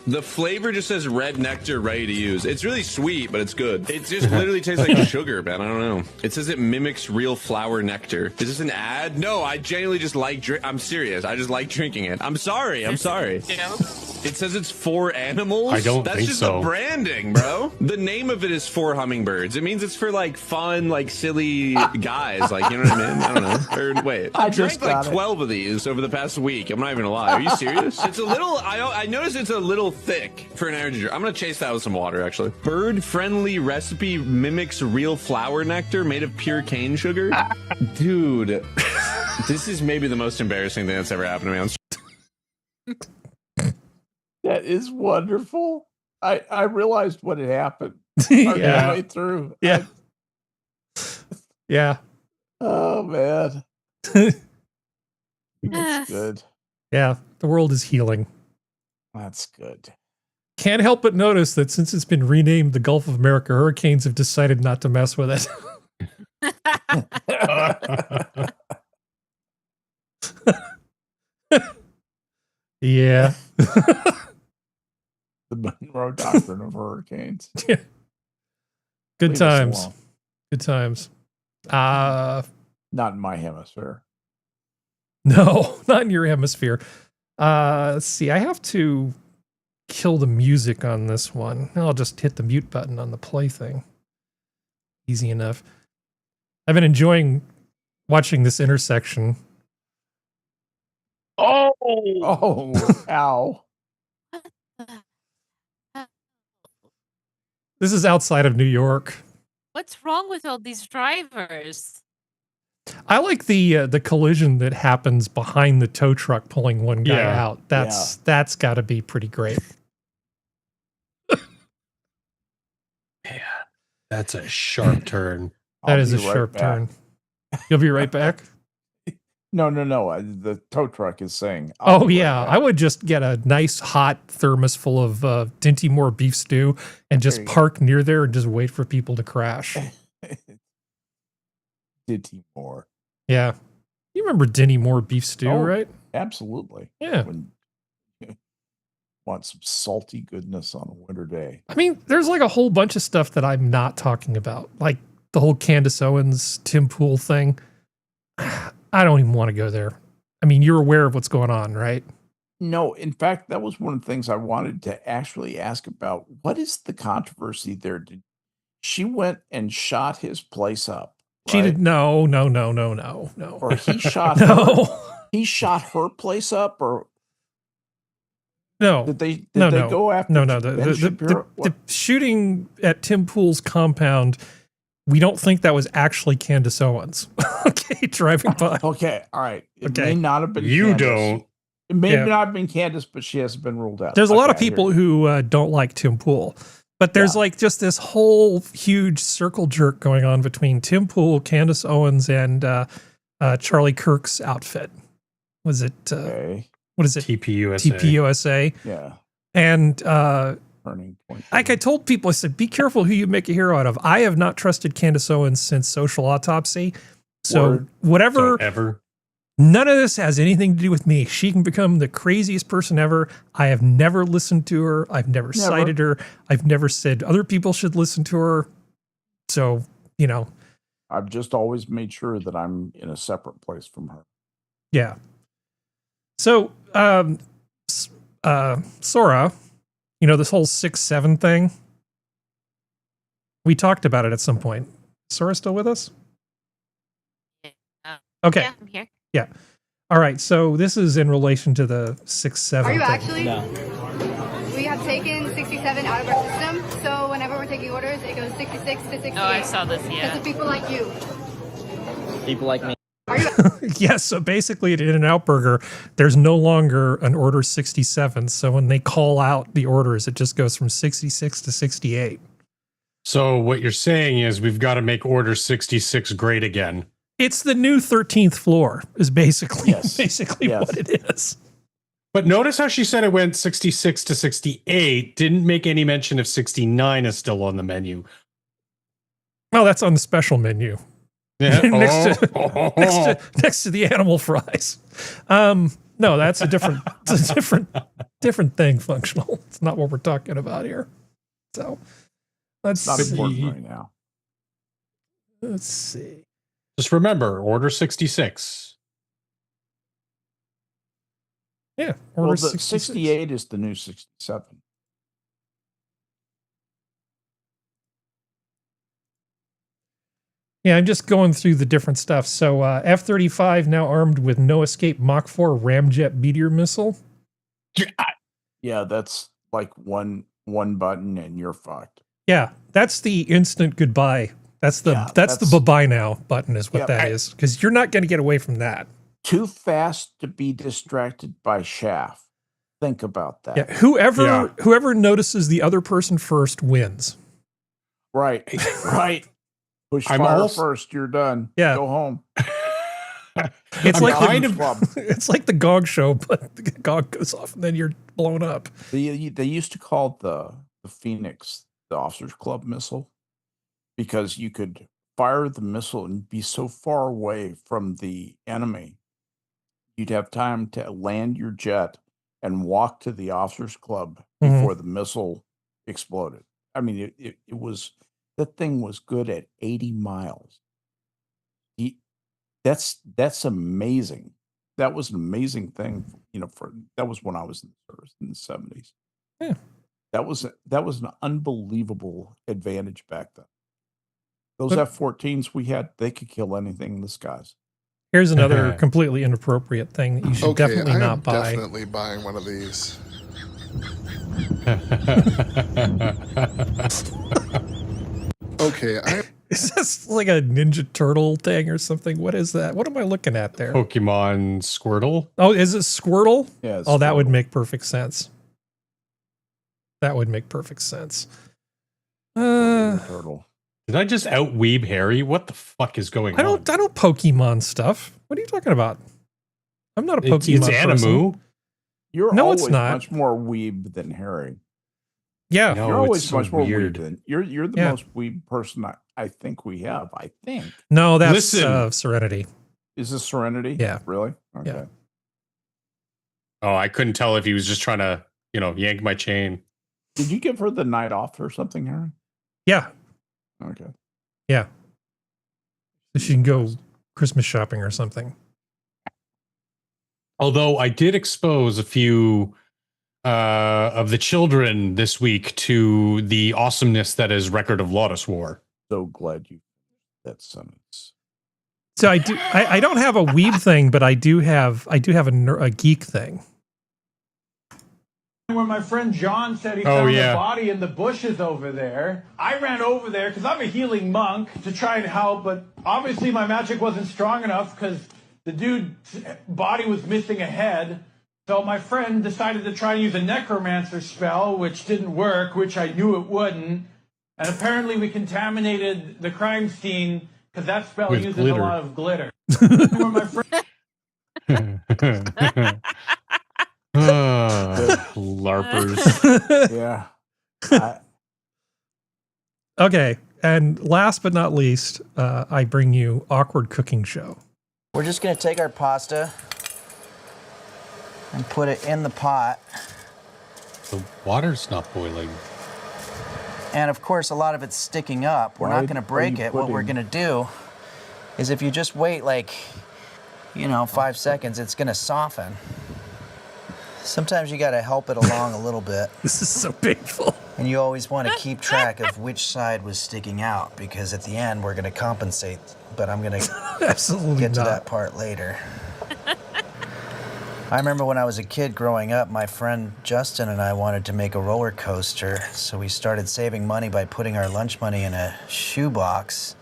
The flavor just says red nectar ready to use. It's really sweet, but it's good. It just literally tastes like sugar, man. I don't know. It says it mimics real flower nectar. Is this an ad? No, I genuinely just like I'm serious. I just like drinking it. I'm sorry. I'm sorry. It says it's for animals? I don't That's think just so. the branding, bro. The name of it is for hummingbirds. It means it's for like fun, like silly guys. Like, you know what I mean? I don't know. Or wait. I drank like 12 of these over the past week. I'm not even gonna lie. Are you serious? It's a little, I noticed it's a little thick for an energy drink. I'm gonna chase that with some water, actually. Bird-friendly recipe mimics real flower nectar made of pure cane sugar. Dude, this is maybe the most embarrassing thing that's ever happened to me. That is wonderful. I realized what had happened. Yeah. Way through. Yeah. Yeah. Oh man. That's good. Yeah. The world is healing. That's good. Can't help but notice that since it's been renamed the Gulf of America, hurricanes have decided not to mess with it. Yeah. The Monroe Doctrine of Hurricanes. Yeah. Good Leave us times. alone. Good times. Not in my hemisphere. No, not in your hemisphere. Let's see. I have to kill the music on this one. I'll just hit the mute button on the play thing. Easy enough. I've been enjoying watching this intersection. Oh, ow. This is outside of New York. What's wrong with all these drivers? I like the collision that happens behind the tow truck pulling one guy Yeah. out. That's got to be pretty great. That's a sharp turn. That is a be right sharp back. turn. You'll be right back. No. The tow truck is saying. Oh yeah, I would just get a nice hot thermos full of Dinty Moore beef stew and just There you go. park near there and just wait for people to crash. Dinty Moore. Yeah, you remember Dinty Moore beef stew, Oh, right? Absolutely. Yeah. When you want some salty goodness on a winter day. I mean, there's like a whole bunch of stuff that I'm not talking about, like the whole Candace Owens Tim Pool thing. I don't even want to go there. I mean, you're aware of what's going on, right? No, in fact, that was one of the things I wanted to actually ask about. What is the controversy there? She went and shot his place up. She right? did no. Or he shot No. her. He shot her place up, or No. did they no. go after No. Ben The Shapiro? shooting at Tim Pool's compound, we don't think that was actually Candace Owens. Okay, driving by. Okay, all right. It Okay. may not have been You Candace. don't. It may Yeah. not have been Candace, but she hasn't been ruled out. There's a lot of Okay, I hear people you. who don't like Tim Pool, but there's like just this whole huge circle jerk going on between Tim Pool, Candace Owens, and Charlie Kirk's outfit. Was it? Okay. What is it? TPUSA. TPUSA. Yeah. And Turning point. like I told people, I said, be careful who you make a hero out of. I have not trusted Candace Owens since Social Autopsy. So Word. whatever, Ever. none of this has anything to do with me. She can become the craziest person ever. I have never listened to her. I've never cited her. I've never said other people should listen to her. So, you know, I've just always made sure that I'm in a separate place from her. yeah. So, Sora, you know, this whole 6-7 thing, we talked about it at some point. Sora still with us? Okay. Yeah, I'm here. Yeah. All right. So this is in relation to the 6-7 Are you thing. actually? No. We have taken 67 out of our system, so whenever we're taking orders, it goes 66 to 68. Oh, I saw this, yeah. Because of people like you. People like me. Yes. So basically, at In-N-Out Burger, there's no longer an order 67. So when they call out the orders, it just goes from 66 to 68. So what you're saying is we've got to make order 66 great again. It's the new 13th floor is basically Yes. what it is. But notice how she said it went 66 to 68, didn't make any mention of 69 is still on the menu. Well, that's on the special menu. Yeah. next to the animal fries. No, that's a different, it's a different thing. Functional. It's not what we're talking about here. So let's Not see. important right now. Let's see. Just remember, Order 66. Yeah, Well, Order the 66. 68 is the new 67. Yeah, I'm just going through the different stuff. So F-35 now armed with no escape Mach 4 ramjet meteor missile. Yeah, that's like one button and you're fucked. Yeah, that's the instant goodbye. That's the bye-bye now button is what that is, because you're not going to get away from that. Too fast to be distracted by chaff. Think about that. Yeah, whoever notices the other person first wins. Right, right. Push I'm fire also- first. You're done. Yeah. Go home. It's I'm like kind it's like the gong show, but the gong goes off and then you're blown up. They used to call the Phoenix the officers club missile because you could fire the missile and be so far away from the enemy, you'd have time to land your jet and walk to the officers club before the missile exploded. I mean, it was, that thing was good at 80 miles. That's amazing. That was an amazing thing, that was when I was in the service in the 70s. Yeah. That was an unbelievable advantage back then. Those F-14s we had, they could kill anything in the skies. Here's another completely inappropriate thing that you should definitely not buy. Definitely buying one of these. Okay, Is this like a Ninja Turtle thing or something? What is that? What am I looking at there? Pokemon Squirtle. Oh, is it Squirtle? Yeah. Oh, that would make perfect sense. That would make perfect sense. Turtle. Did I just out-weeb Harry? What the fuck is going on? I don't Pokemon stuff. What are you talking about? I'm not a Pokemon It's Animu. person. You're No, always it's not. much more weeb than Harry. Yeah. No, You're always it's so much more weird. weeb than you're the most weeb person I think we have. I think. No, that's Listen. Serenity. Is this Serenity? Yeah. Really? Okay. Yeah. Oh, I couldn't tell if he was just trying to, yank my chain. Did you give her the night off or something, Harry? Yeah. Okay. Yeah. So she can go Christmas shopping or something. Although I did expose a few of the children this week to the awesomeness that is Record of Lotus War. So glad you that sentence. So I don't have a weeb thing, but I do have a geek thing. Where my friend John said he found a body in the bushes over there. I ran over there because I'm a healing monk to try and help, but obviously my magic wasn't strong enough because the dude's body was missing a head. So my friend decided to try and use a necromancer spell, which didn't work, which I knew it wouldn't. And apparently we contaminated the crime scene because that spell With uses glitter. a lot of glitter. Where my friend LARPers. Yeah. Okay, and last but not least, I bring you Awkward Cooking Show. We're just gonna take our pasta and put it in the pot. The water's not boiling. And of course, a lot of it's sticking up. We're not gonna break it. What we're gonna do is if you just wait 5 seconds, it's gonna soften. Sometimes you gotta help it along a little bit. This is so painful. And you always want to keep track of which side was sticking out because at the end we're gonna compensate, but I'm gonna Absolutely get to not. that part later. I remember when I was a kid growing up, my friend Justin and I wanted to make a roller coaster, so we started saving money by putting our lunch money in a shoebox.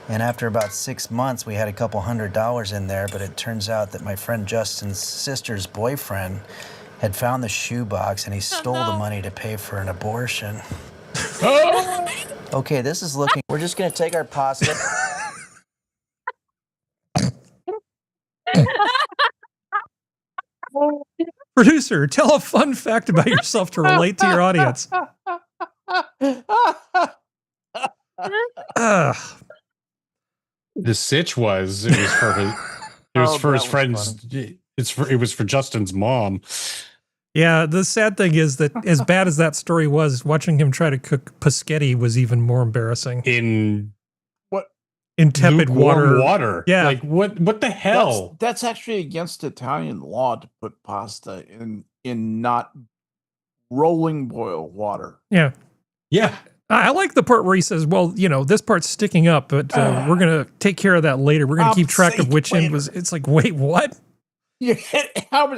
And after about 6 months, we had a couple $100 in there, but it turns out that my friend Justin's sister's boyfriend had found the shoebox and he stole the money to pay for an abortion. Okay, this is looking... We're just gonna take our pasta... Producer, tell a fun fact about yourself to relate to your audience. The sitch was it was for his Oh, that was friend's funny. It was for Justin's mom. Yeah, the sad thing is that as bad as that story was, watching him try to cook paschetti was even more embarrassing. In tepid water. Yeah. Like what the hell? That's actually against Italian law to put pasta in not rolling boil water. Yeah. Yeah. I like the part where he says, well, this part's sticking up, but we're going to take care of that later. We're going to keep track of which end was. It's like, wait, what? Yeah, how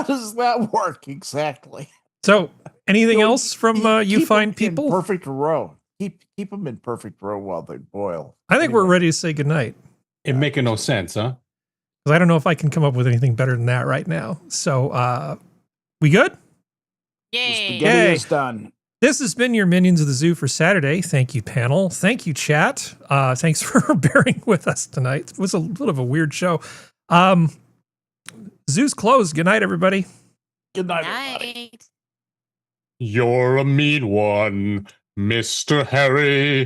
does that work exactly? So, anything else from you fine people? In perfect row. Keep them in perfect row while they boil. I think we're ready to say goodnight. It making no sense, huh? Because I don't know if I can come up with anything better than that right now. So, we good? Yay! Spaghetti is done. This has been your Minions of the Zoo for Saturday. Thank you, panel. Thank you, chat. Thanks for bearing with us tonight. It was a bit of a weird show. Zoo's closed. Good night, everybody. Good night, everybody. You're a mean one, Mr. Harry.